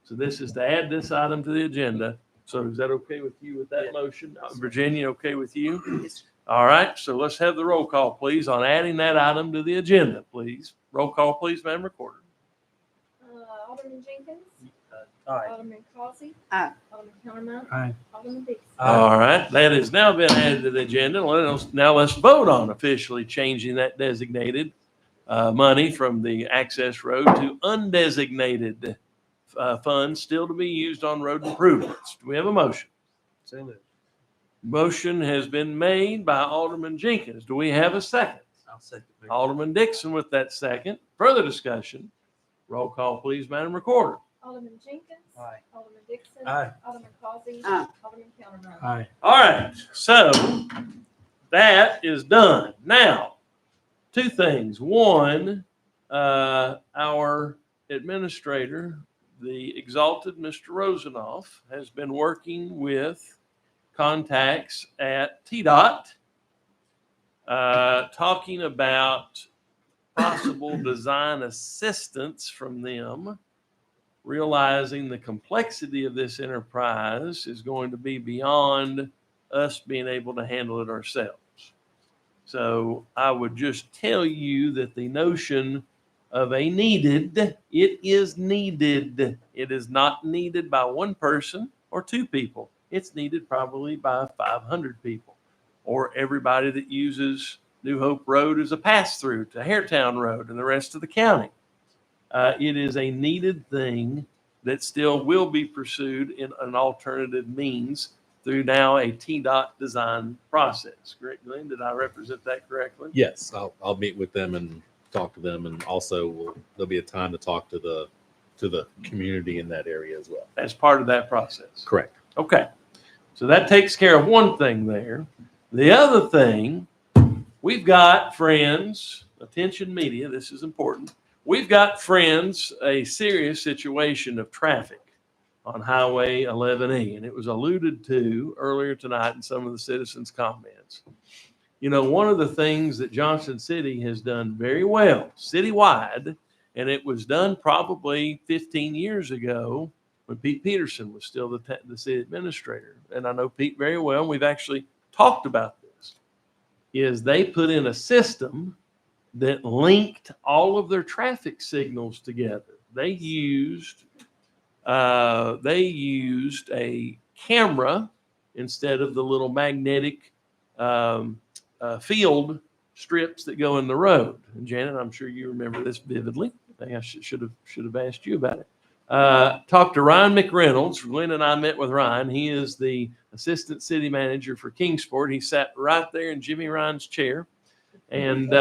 Speaker 1: So this is to add this item to the agenda. So is that okay with you with that motion? Virginia, okay with you? All right. So let's have the roll call, please, on adding that item to the agenda, please. Roll call, please, Madam Recorder.
Speaker 6: Alderman Jenkins.
Speaker 19: Aye.
Speaker 6: Alderman Causey.
Speaker 14: Aye.
Speaker 6: Alderman Countermount.
Speaker 2: Aye.
Speaker 6: Alderman Dixon.
Speaker 1: All right. That has now been added to the agenda. Now let's vote on officially changing that designated money from the access road to undesignated funds still to be used on road improvements. Do we have a motion?
Speaker 19: So moved.
Speaker 1: Motion has been made by Alderman Jenkins. Do we have a second?
Speaker 19: I'll second.
Speaker 1: Alderman Dixon with that second. Further discussion. Roll call, please, Madam Recorder.
Speaker 6: Alderman Jenkins.
Speaker 19: Aye.
Speaker 6: Alderman Dixon.
Speaker 19: Aye.
Speaker 6: Alderman Causey.
Speaker 14: Aye.
Speaker 6: Alderman Countermount.
Speaker 2: Aye.
Speaker 1: All right. So that is done. Now, two things. One, our administrator, the exalted Mr. Rosenoff, has been working with contacts at TDOT, talking about possible design assistance from them, realizing the complexity of this enterprise is going to be beyond us being able to handle it ourselves. So I would just tell you that the notion of a needed, it is needed. It is not needed by one person or two people. It's needed probably by 500 people or everybody that uses New Hope Road as a pass-through to Hairtown Road and the rest of the county. It is a needed thing that still will be pursued in an alternative means through now a TDOT design process. Correct, Glenn? Did I represent that correctly?
Speaker 20: Yes, I'll meet with them and talk to them, and also there'll be a time to talk to the community in that area as well.
Speaker 1: As part of that process.
Speaker 20: Correct.
Speaker 1: Okay. So that takes care of one thing there. The other thing, we've got friends, attention media, this is important. We've got friends, a serious situation of traffic on Highway 11E, and it was alluded to earlier tonight in some of the citizens' comments. You know, one of the things that Johnson City has done very well citywide, and it was done probably 15 years ago when Pete Peterson was still the city administrator, and I know Pete very well, and we've actually talked about this, is they put in a system that linked all of their traffic signals together. They used a camera instead of the little magnetic field strips that go in the road. And Janet, I'm sure you remember this vividly. I think I should have asked you about it. Talked to Ryan McReynolds. Glenn and I met with Ryan. He is the assistant city manager for Kingsport. He sat right there in Jimmy Ryan's chair. And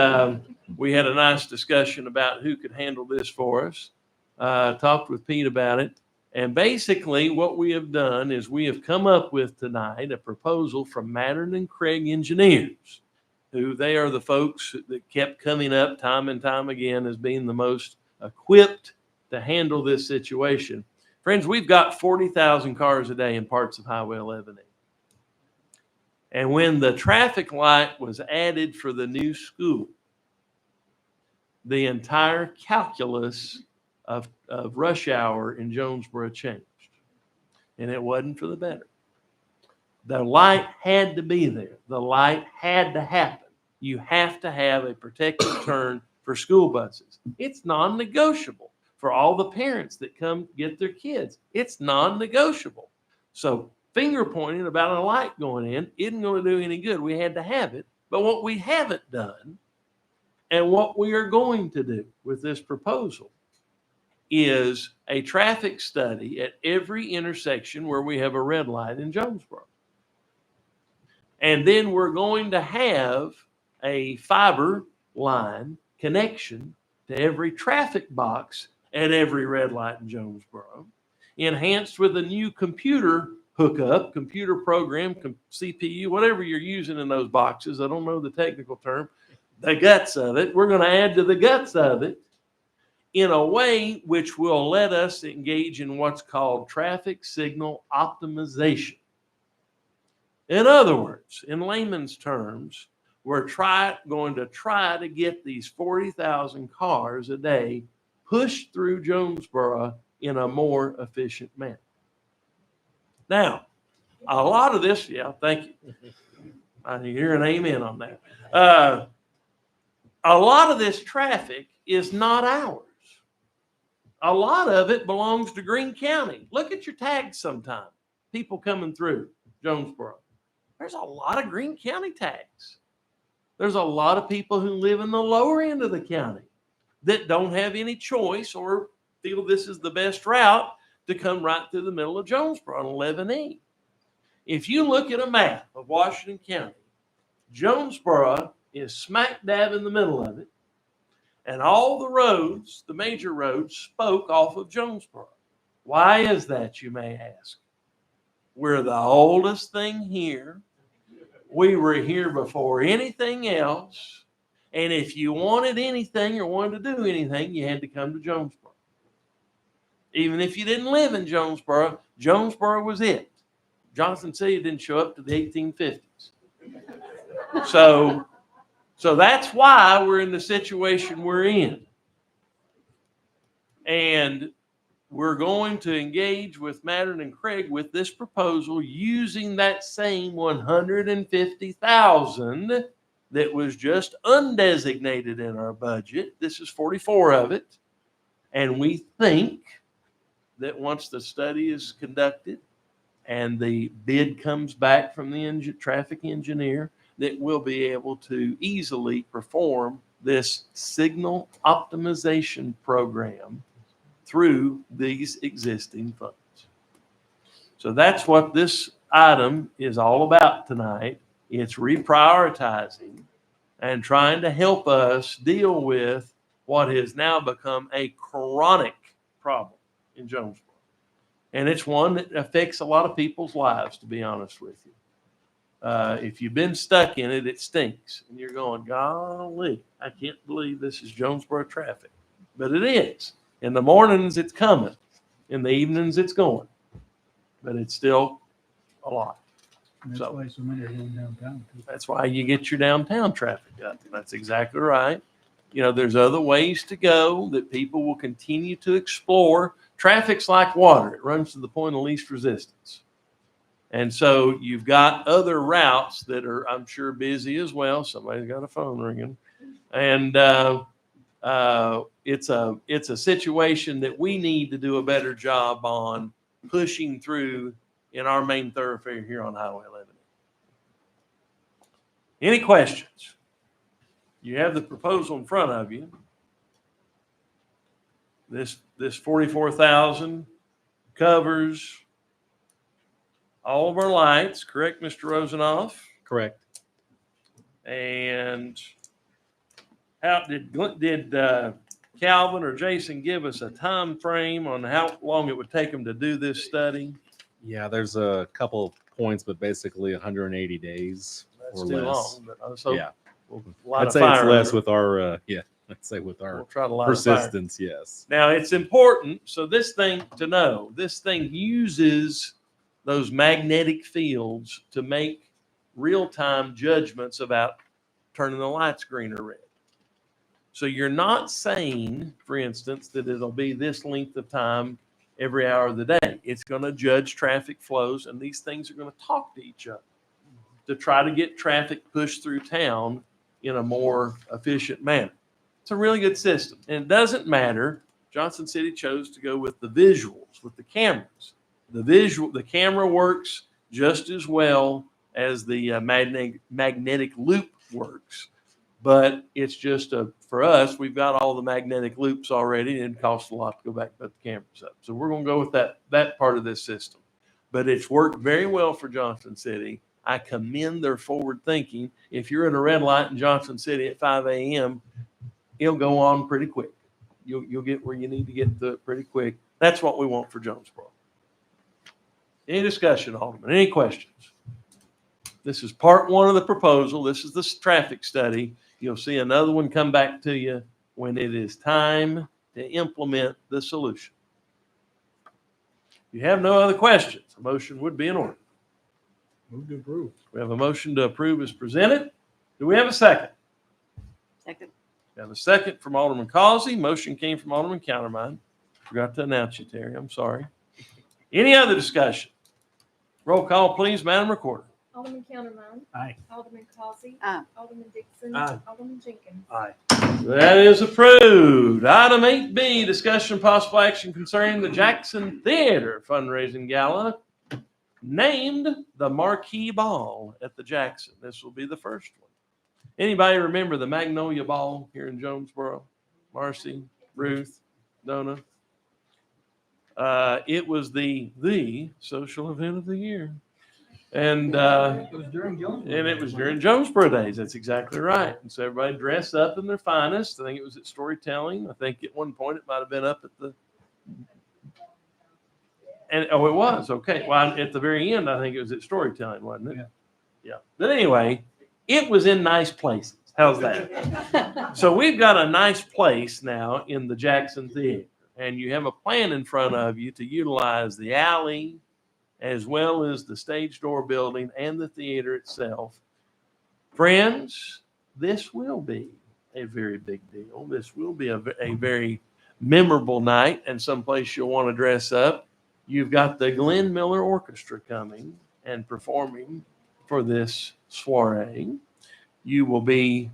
Speaker 1: we had a nice discussion about who could handle this for us. Talked with Pete about it. And basically what we have done is we have come up with tonight a proposal from Mattern and Craig Engineers, who they are the folks that kept coming up time and time again as being the most equipped to handle this situation. Friends, we've got 40,000 cars a day in parts of Highway 11E. And when the traffic light was added for the new school, the entire calculus of rush hour in Jonesborough changed. And it wasn't for the better. The light had to be there. The light had to happen. You have to have a protected turn for school buses. It's non-negotiable for all the parents that come get their kids. It's non-negotiable. So finger pointing about a light going in isn't going to do any good. We had to have it. But what we haven't done and what we are going to do with this proposal is a traffic study at every intersection where we have a red light in Jonesborough. And then we're going to have a fiber line connection to every traffic box at every red light in Jonesborough, enhanced with a new computer hookup, computer program, CPU, whatever you're using in those boxes. I don't know the technical term, the guts of it. We're going to add to the guts of it in a way which will let us engage in what's called traffic signal optimization. In other words, in layman's terms, we're going to try to get these 40,000 cars a day pushed through Jonesborough in a more efficient manner. Now, a lot of this, yeah, thank you. I hear an amen on that. A lot of this traffic is not ours. A lot of it belongs to Greene County. Look at your tags sometime. People coming through Jonesborough. There's a lot of Greene County tags. There's a lot of people who live in the lower end of the county that don't have any choice or feel this is the best route to come right through the middle of Jonesborough on 11E. If you look at a map of Washington County, Jonesborough is smack dab in the middle of it. And all the roads, the major roads, spoke off of Jonesborough. Why is that, you may ask? We're the oldest thing here. We were here before anything else. And if you wanted anything or wanted to do anything, you had to come to Jonesborough. Even if you didn't live in Jonesborough, Jonesborough was it. Johnson City didn't show up to the 1850s. So that's why we're in the situation we're in. And we're going to engage with Mattern and Craig with this proposal using that same 150,000 that was just undesignated in our budget. This is 44 of it. And we think that once the study is conducted and the bid comes back from the traffic engineer, that we'll be able to easily perform this signal optimization program through these existing funds. So that's what this item is all about tonight. It's reprioritizing and trying to help us deal with what has now become a chronic problem in Jonesborough. And it's one that affects a lot of people's lives, to be honest with you. If you've been stuck in it, it stinks. And you're going, golly, I can't believe this is Jonesborough traffic. But it is. In the mornings, it's coming. In the evenings, it's going. But it's still a lot.
Speaker 2: That's why so many are going downtown.
Speaker 1: That's why you get your downtown traffic up. That's exactly right. You know, there's other ways to go that people will continue to explore. Traffic's like water. It runs to the point of least resistance. And so you've got other routes that are, I'm sure, busy as well. Somebody's got a phone ringing. And it's a situation that we need to do a better job on pushing through in our main thoroughfare here on Highway 11. Any questions? You have the proposal in front of you. This 44,000 covers all of our lights, correct, Mr. Rosenoff?
Speaker 20: Correct.
Speaker 1: And how did Calvin or Jason give us a time frame on how long it would take them to do this study?
Speaker 20: Yeah, there's a couple points, but basically 180 days
Speaker 1: That's
Speaker 20: or
Speaker 1: too
Speaker 20: less.
Speaker 1: long. But, so
Speaker 20: yeah,
Speaker 1: we'll light
Speaker 20: I'd
Speaker 1: a
Speaker 20: say
Speaker 1: fire
Speaker 20: it's less
Speaker 1: under
Speaker 20: with our I'd say with our
Speaker 1: We'll try to light a fire.
Speaker 20: persistence. Yes.
Speaker 1: Now it's important. So this thing uses those magnetic fields to make real-time judgments about turning the lights green or red. So you're not saying, for instance, that it'll be this length of time every hour of the day. It's going to judge traffic flows, and these things are going to talk to each other to try to get traffic pushed through town in a more efficient manner. It's a really good system. And it doesn't matter. Johnson City chose to go with the visuals, with the cameras. The camera works just as well as the magnetic loop works. But it's just for us, we've got all the magnetic loops already, and it costs a lot to go back and put the cameras up. So we're going to go with that part of this system. But it's worked very well for Johnson City. I commend their forward thinking. If you're at a red light in Johnson City at 5 a.m., it'll go on pretty quick. You'll get where you need to get to it pretty quick. That's what we want for Jonesborough. Any discussion, Alderman? Any questions? This is part one of the proposal. This is the traffic study. You'll see another one come back to you when it is time to implement the solution. If you have no other questions, a motion would be in order.
Speaker 2: Move to approve.
Speaker 1: We have a motion to approve as presented. Do we have a second?
Speaker 14: Second.
Speaker 1: We have a second from Alderman Causey. Motion came from Alderman Countermine. Forgot to announce you, Terry. I'm sorry. Any other discussion? Roll call, please, Madam Recorder.
Speaker 6: Alderman Countermine.
Speaker 2: Aye.
Speaker 6: Alderman Causey.
Speaker 14: Aye.
Speaker 6: Alderman Dixon.
Speaker 3: Aye.
Speaker 6: Alderman Jenkins.
Speaker 3: Aye.
Speaker 1: That is approved. Item 8B, discussion possible action concerning the Jackson Theater fundraising gala named the Marquee Ball at the Jackson. This will be the first one. Anybody remember the Magnolia Ball here in Jonesborough? Marcy, Ruth, Donna? It was the social event of the year. And
Speaker 2: It was during
Speaker 1: Jonesborough days. That's exactly right. And so everybody dressed up in their finest. I think it was at storytelling. I think at one point it might have been up at the. And it was okay. Well, at the very end, I think it was at storytelling, wasn't it? Yeah. But anyway, it was in nice places. How's that? So we've got a nice place now in the Jackson Theater, and you have a plan in front of you to utilize the alley, as well as the stage door building and the theater itself. Friends, this will be a very big deal. This will be a very memorable night and someplace you'll want to dress up. You've got the Glenn Miller Orchestra coming and performing for this soiree. You will be,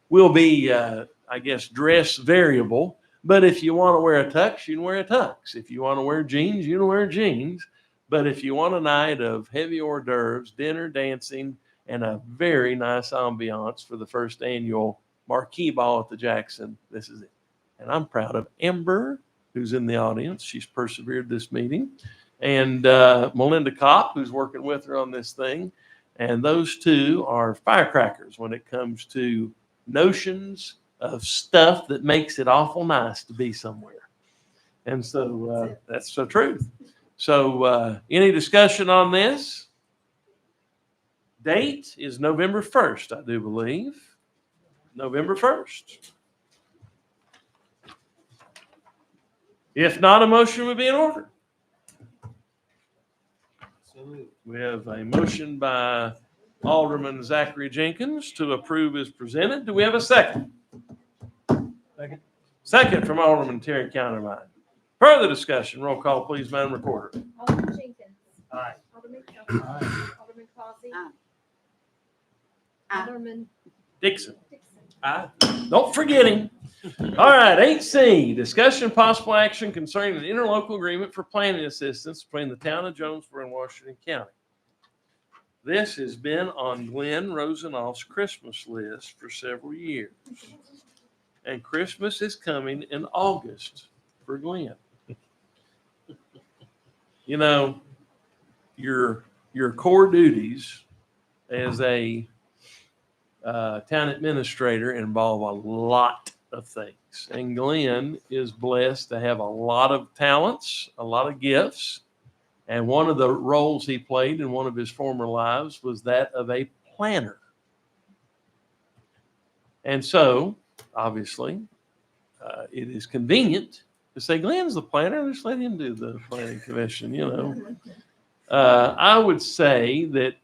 Speaker 1: will be, I guess, dress variable. But if you want to wear a tux, you can wear a tux. If you want to wear jeans, you can wear jeans. But if you want a night of heavy hors d'oeuvres, dinner, dancing, and a very nice ambiance for the first annual Marquee Ball at the Jackson, this is it. And I'm proud of Ember, who's in the audience. She's persevered this meeting. And Melinda Kopp, who's working with her on this thing. And those two are firecrackers when it comes to notions of stuff that makes it awful nice to be somewhere. And so that's the truth. So any discussion on this? Date is November 1st, I do believe. November 1st. If not, a motion would be in order. We have a motion by Alderman Zachary Jenkins to approve as presented. Do we have a second?
Speaker 2: Second.
Speaker 6: Second
Speaker 1: from Alderman Terry Countermine. Further discussion. Roll call, please, Madam Recorder.
Speaker 6: Alderman Jenkins.
Speaker 3: Aye.
Speaker 6: Alderman Countermine. Alderman Causey. Alderman
Speaker 1: Dixon.
Speaker 6: Dixon.
Speaker 3: Aye.
Speaker 1: Don't forget him. All right, 8C, discussion possible action concerning an interlocal agreement for planning assistance between the town of Jonesborough and Washington County. This has been on Glenn Rosenoff's Christmas list for several years. And Christmas is coming in August for Glenn. You know, your core duties as a town administrator involve a lot of things. And Glenn is blessed to have a lot of talents, a lot of gifts. And one of the roles he played in one of his former lives was that of a planner. And so, obviously, it is convenient to say, Glenn's the planner, just let him do the planning commission, I would say that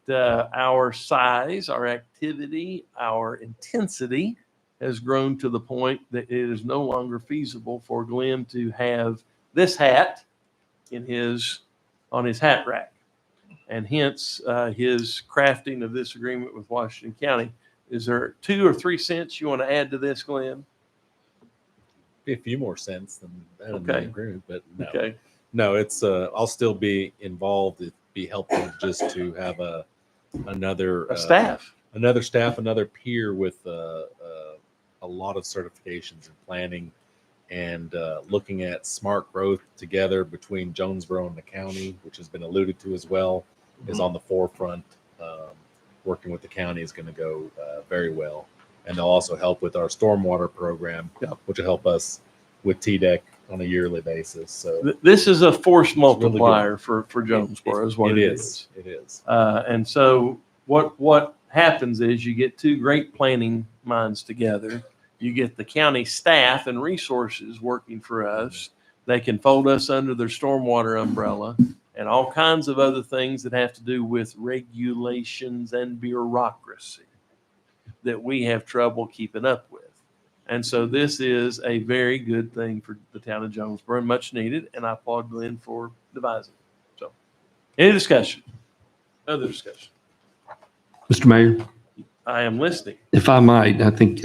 Speaker 1: our size, our activity, our intensity has grown to the point that it is no longer feasible for Glenn to have this hat on his hat rack. And hence his crafting of this agreement with Washington County. Is there 2 or 3 cents you want to add to this, Glenn?
Speaker 20: Be a few more cents than that in the
Speaker 1: Okay.
Speaker 20: agreement, but no.
Speaker 1: Okay.
Speaker 20: No, it's I'll still be involved. It'd be helpful just to have another
Speaker 1: staff,
Speaker 20: another peer with a lot of certifications in planning and looking at smart growth together between Jonesborough and the county, which has been alluded to as well, is on the forefront. Working with the county is going to go very well. And they'll also help with our stormwater program, which will help us with TDEC on a yearly basis. So
Speaker 1: this is a force
Speaker 20: really
Speaker 1: multiplier for Jonesborough is what it is.
Speaker 20: It is.
Speaker 1: And so what happens is you get 2 great planning minds together. You get the county staff and resources working for us. They can fold us under their stormwater umbrella and all kinds of other things that have to do with regulations and bureaucracy that we have trouble keeping up with. And so this is a very good thing for the town of Jonesborough and much needed. And I applaud Glenn for devising it. So any discussion? Other discussion?
Speaker 7: Mr. Mayor,
Speaker 1: I am listening.
Speaker 7: if I might, I think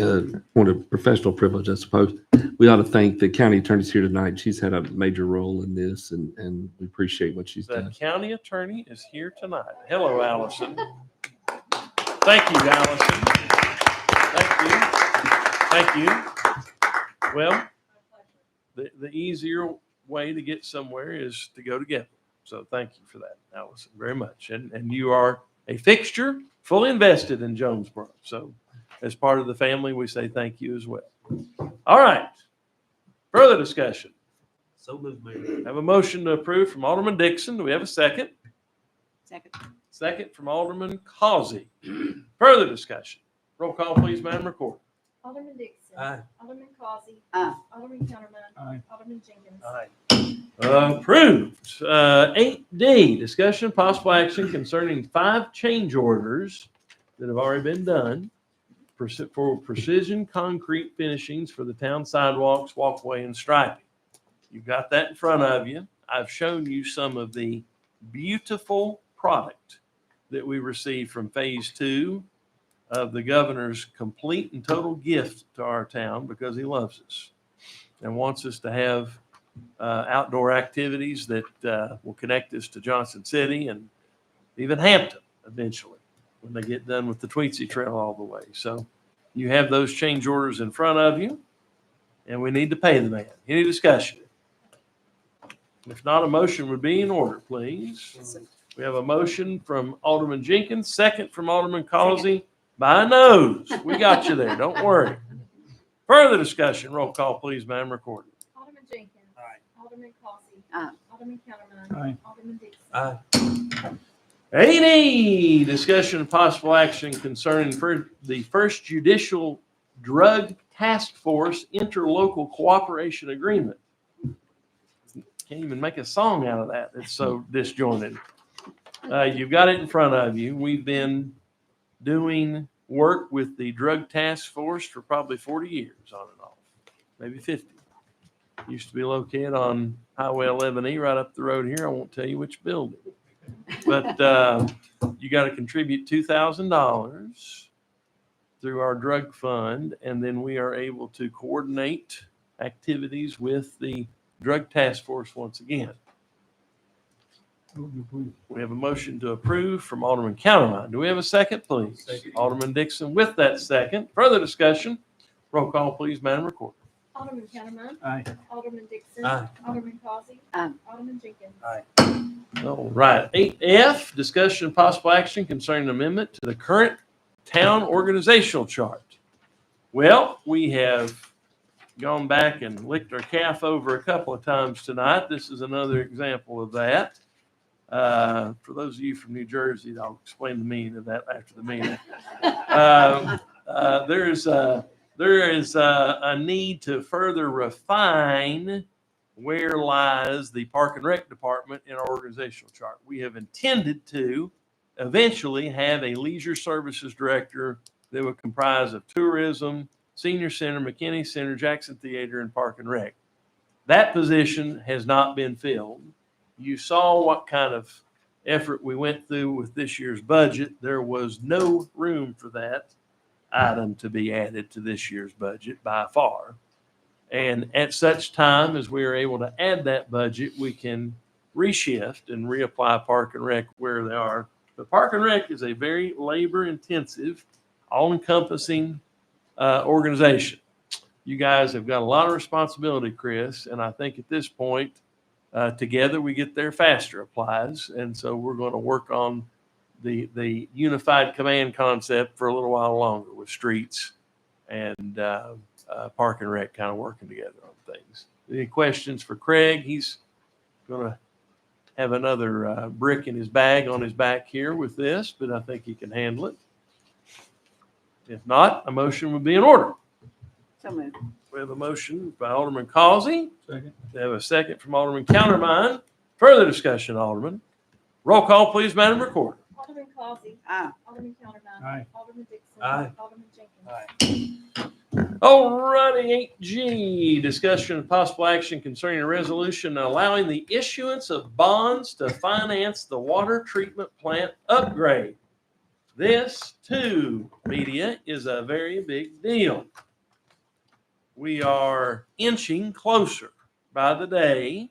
Speaker 7: point of professional privilege, I suppose, we ought to thank the county attorney's here tonight. She's had a major role in this, and we appreciate what she's
Speaker 1: The
Speaker 7: done.
Speaker 1: county attorney is here tonight. Hello, Allison. Thank you, Allison. Thank you. Thank you. Well, the easier way to get somewhere is to go together. So thank you for that, Allison, very much. And you are a fixture, fully invested in Jonesborough. So as part of the family, we say thank you as well. All right. Further discussion.
Speaker 3: So moved, Mayor.
Speaker 1: Have a motion to approve from Alderman Dixon. Do we have a second?
Speaker 14: Second.
Speaker 1: Second from Alderman Causey. Further discussion. Roll call, please, Madam Recorder.
Speaker 6: Alderman Dixon.
Speaker 3: Aye.
Speaker 6: Alderman Causey.
Speaker 14: Aye.
Speaker 6: Alderman Counterman.
Speaker 2: Aye.
Speaker 6: Alderman Jenkins.
Speaker 1: Approved. 8D, discussion of possible action concerning 5 change orders that have already been done for precision concrete finishings for the town sidewalks, walkway, and striping. You've got that in front of you. I've shown you some of the beautiful product that we received from phase 2 of the governor's complete and total gift to our town because he loves us and wants us to have outdoor activities that will connect us to Johnson City and even Hampton eventually when they get done with the Tweetsie Trail all the way. So you have those change orders in front of you, and we need to pay the man. Any discussion? If not, a motion would be in order, please. We have a motion from Alderman Jenkins, second from Alderman Causey. By a nose. We got you there. Don't worry. Further discussion. Roll call, please, Madam Recorder.
Speaker 6: Alderman Jenkins.
Speaker 3: Aye.
Speaker 6: Alderman Causey.
Speaker 14: Aye.
Speaker 6: Alderman Counterman.
Speaker 2: Aye.
Speaker 6: Alderman Dixon.
Speaker 3: Aye.
Speaker 1: 8E, discussion of possible action concerning the first judicial drug task force interlocal cooperation agreement. Can't even make a song out of that. It's so disjointed. You've got it in front of you. We've been doing work with the drug task force for probably 40 years on and off, maybe 50. Used to be located on Highway 11E right up the road here. I won't tell you which building. But you got to contribute $2,000 through our drug fund, and then we are able to coordinate activities with the drug task force once again. We have a motion to approve from Alderman Counterman. Do we have a second, please?
Speaker 3: Second.
Speaker 1: Alderman Dixon with that second. Further discussion. Roll call, please, Madam Recorder.
Speaker 6: Alderman Counterman.
Speaker 2: Aye.
Speaker 6: Alderman Dixon.
Speaker 3: Aye.
Speaker 6: Alderman Causey.
Speaker 14: Aye.
Speaker 6: Alderman Jenkins.
Speaker 3: Aye.
Speaker 1: All right. 8F, discussion of possible action concerning amendment to the current town organizational chart. Well, we have gone back and licked our calf over a couple of times tonight. This is another example of that. For those of you from New Jersey, I'll explain the meaning of that after the meeting. There is a need to further refine where lies the Park and Rec Department in our organizational chart. We have intended to eventually have a leisure services director that would comprise of tourism, senior center, McKinney Center, Jackson Theater, and Park and Rec. That position has not been filled. You saw what kind of effort we went through with this year's budget. There was no room for that item to be added to this year's budget by far. And at such time as we are able to add that budget, we can reshift and reapply Park and Rec where they are. But Park and Rec is a very labor-intensive, all-encompassing organization. You guys have got a lot of responsibility, Chris, and I think at this point, together we get there faster applies. And so we're going to work on the unified command concept for a little while longer with streets and Park and Rec kind of working together on things. Any questions for Craig? He's going to have another brick in his bag on his back here with this, but I think he can handle it. If not, a motion would be in order.
Speaker 14: So moved.
Speaker 1: We have a motion by Alderman Causey.
Speaker 2: Second.
Speaker 1: We have a second from Alderman Countermine. Further discussion, Alderman. Roll call, please, Madam Recorder.
Speaker 4: Alderman Causey.
Speaker 14: Aye.
Speaker 4: Alderman Countermine.
Speaker 2: Aye.
Speaker 4: Alderman Dixon.
Speaker 1: Aye.
Speaker 4: Alderman Jenkins.
Speaker 1: All righty, 8G, discussion and possible action concerning a resolution allowing the issuance of bonds to finance the water treatment plant upgrade. This, too, media, is a very big deal. We are inching closer by the day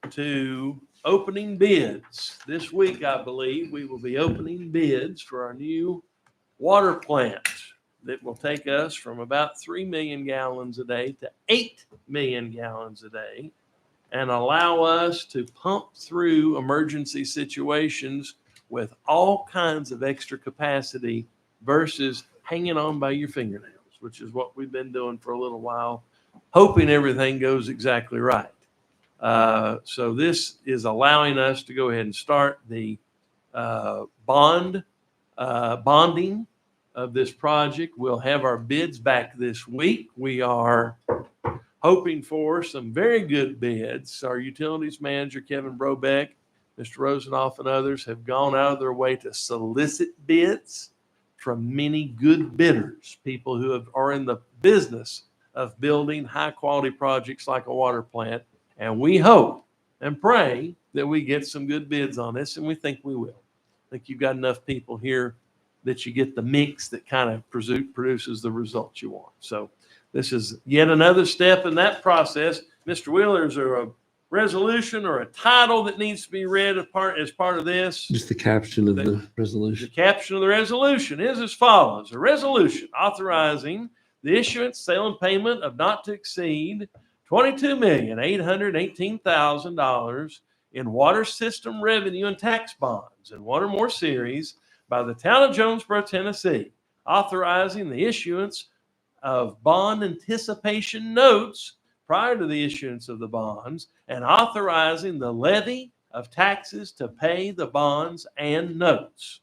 Speaker 1: to opening bids. This week, I believe, we will be opening bids for our new water plant that will take us from about 3 million gallons a day to 8 million gallons a day and allow us to pump through emergency situations with all kinds of extra capacity versus hanging on by your fingernails, which is what we've been doing for a little while, hoping everything goes exactly right. So this is allowing us to go ahead and start the bonding of this project. We'll have our bids back this week. We are hoping for some very good bids. Our utilities manager, Kevin Brobeck, Mr. Rosenoff, and others have gone out of their way to solicit bids from many good bidders, people who are in the business of building high-quality projects like a water plant. And we hope and pray that we get some good bids on this, and we think we will. I think you've got enough people here that you get the mix that kind of produces the results you want. So this is yet another step in that process. Mr. Wheeler, is there a resolution or a title that needs to be read as part of this?
Speaker 7: Just the caption of the resolution.
Speaker 1: The caption of the resolution is as follows: a resolution authorizing the issuance, sale, and payment of not to exceed $22,818,000 in water system revenue and tax bonds in one or more series by the town of Jonesborough, Tennessee, authorizing the issuance of bond anticipation notes prior to the issuance of the bonds, and authorizing the levy of taxes to pay the bonds and notes.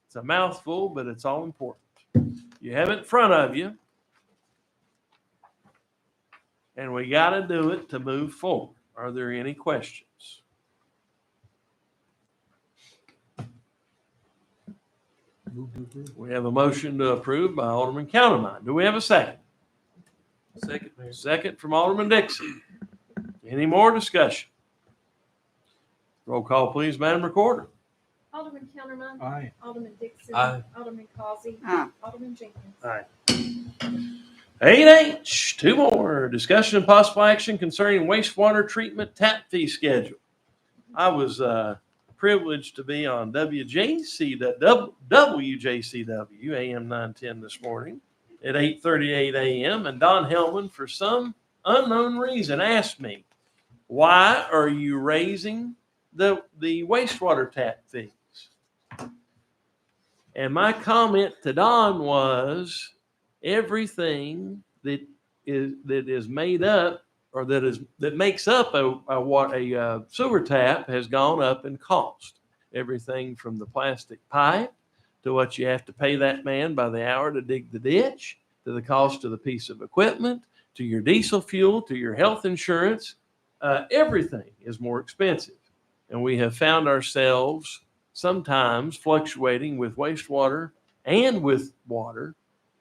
Speaker 1: It's a mouthful, but it's all important. You have it in front of you, and we got to do it to move forward. Are there any questions? We have a motion to approve by Alderman Countermine. Do we have a second?
Speaker 3: Second, Mayor.
Speaker 1: Second from Alderman Dixon. Any more discussion? Roll call, please, Madam Recorder.
Speaker 4: Alderman Countermine.
Speaker 2: Aye.
Speaker 4: Alderman Dixon.
Speaker 3: Aye.
Speaker 4: Alderman Causey.
Speaker 14: Aye.
Speaker 4: Alderman Jenkins.
Speaker 3: Aye.
Speaker 1: 8H, two more. Discussion and possible action concerning wastewater treatment tap fee schedule. I was privileged to be on WJCW AM 910 this morning at 8:38 a.m. And Don Hellman, for some unknown reason, asked me, why are you raising the wastewater tap fees? And my comment to Don was, everything that is made up, or that makes up a sewer tap, has gone up in cost. Everything from the plastic pipe to what you have to pay that man by the hour to dig the ditch, to the cost of the piece of equipment, to your diesel fuel, to your health insurance. everything is more expensive. And we have found ourselves sometimes fluctuating with wastewater and with water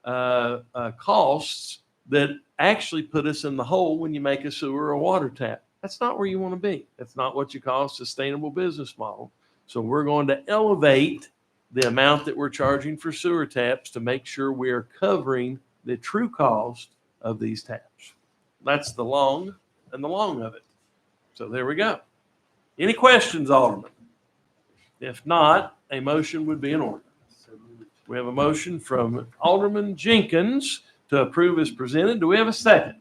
Speaker 1: costs that actually put us in the hole when you make a sewer or water tap. That's not where you want to be. That's not what you call a sustainable business model. So we're going to elevate the amount that we're charging for sewer taps to make sure we are covering the true cost of these taps. That's the long and the long of it. So there we go. Any questions, Alderman? If not, a motion would be in order. We have a motion from Alderman Jenkins to approve as presented. Do we have a second?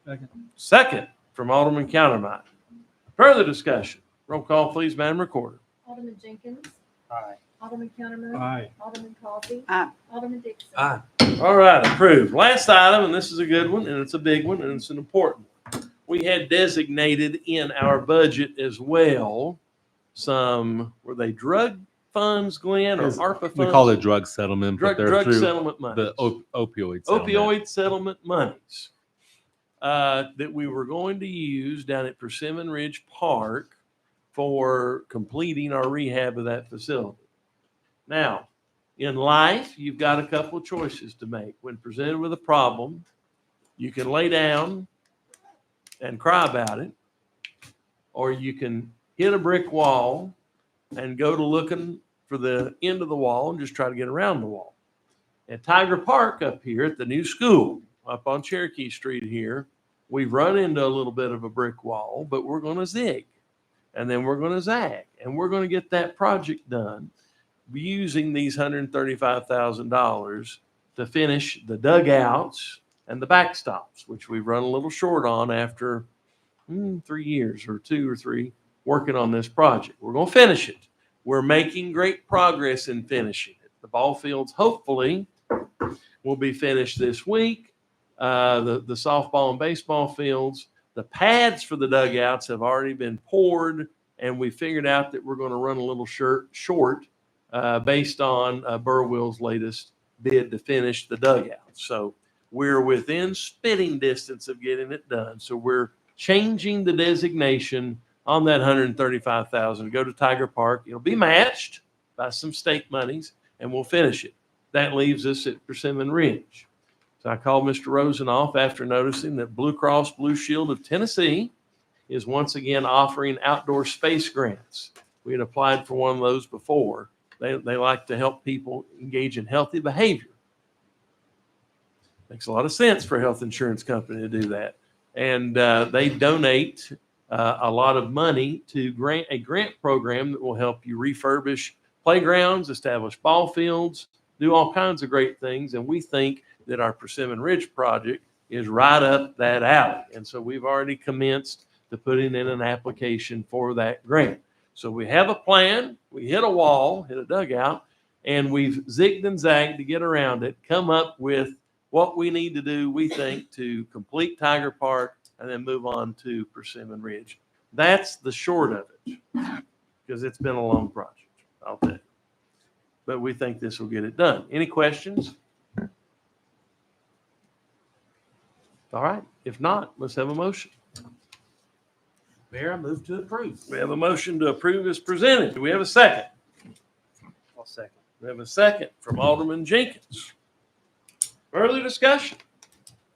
Speaker 2: Second.
Speaker 1: Second from Alderman Countermine. Further discussion. Roll call, please, Madam Recorder.
Speaker 4: Alderman Jenkins.
Speaker 19: Aye.
Speaker 4: Alderman Counterman.
Speaker 2: Aye.
Speaker 4: Alderman Causey.
Speaker 14: Aye.
Speaker 4: Alderman Dixon.
Speaker 3: Aye.
Speaker 1: All right, approved. Last item, and this is a good one, and it's a big one, and it's an important one. We had designated in our budget as well some, were they drug funds, Glenn, or ARPA funds?
Speaker 20: We call it drug settlement, but they're
Speaker 1: drug
Speaker 20: through
Speaker 1: settlement monies.
Speaker 20: the opioid settlement.
Speaker 1: Opioid settlement monies that we were going to use down at Persimmon Ridge Park for completing our rehab of that facility. Now, in life, you've got a couple of choices to make. When presented with a problem, you can lay down and cry about it, or you can hit a brick wall and go to looking for the end of the wall and just try to get around the wall. At Tiger Park up here at the new school, up on Cherokee Street here, we've run into a little bit of a brick wall, but we're going to zig, and then we're going to zag, and we're going to get that project done using these $135,000 to finish the dugouts and the backstops, which we've run a little short on after 3 years or 2 or 3 working on this project. We're going to finish it. We're making great progress in finishing it. The ball fields hopefully will be finished this week. The softball and baseball fields, the pads for the dugouts have already been poured, and we figured out that we're going to run a little short based on Burwell's latest bid to finish the dugouts. So we're within spitting distance of getting it done. So we're changing the designation on that $135,000 to go to Tiger Park. It'll be matched by some state monies, and we'll finish it. That leaves us at Persimmon Ridge. So I called Mr. Rosenoff after noticing that Blue Cross Blue Shield of Tennessee is once again offering outdoor space grants. We had applied for one of those before. They like to help people engage in healthy behavior. Makes a lot of sense for a health insurance company to do that. And they donate a lot of money to a grant program that will help you refurbish playgrounds, establish ball fields, do all kinds of great things. And we think that our Persimmon Ridge project is right up that alley. And so we've already commenced to putting in an application for that grant. So we have a plan. We hit a wall, hit a dugout, and we've zigged and zagged to get around it, come up with what we need to do, we think, to complete Tiger Park and then move on to Persimmon Ridge. That's the short of it, because it's been a long project, I'll tell you. But we think this will get it done. Any questions? All right. If not, let's have a motion.
Speaker 3: Mayor, I move to approve.
Speaker 1: We have a motion to approve as presented. Do we have a second?
Speaker 19: I'll second.
Speaker 1: We have a second from Alderman Jenkins. Further discussion?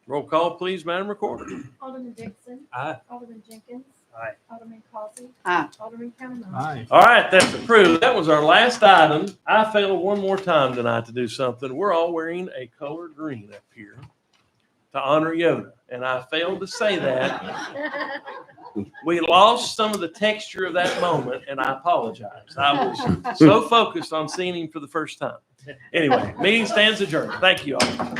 Speaker 1: Roll call, please, Madam Recorder.
Speaker 4: Alderman Dixon.
Speaker 3: Aye.
Speaker 4: Alderman Jenkins.
Speaker 19: Aye.
Speaker 4: Alderman Causey.
Speaker 14: Aye.
Speaker 4: Alderman Counterman.
Speaker 2: Aye.
Speaker 1: All right, that's approved. That was our last item. I failed one more time tonight to do something. We're all wearing a color green up here to honor Yoda, and I failed to say that. We lost some of the texture of that moment, and I apologize. I was so focused on seeing him for the first time. Anyway, meeting stands adjourned. Thank you all.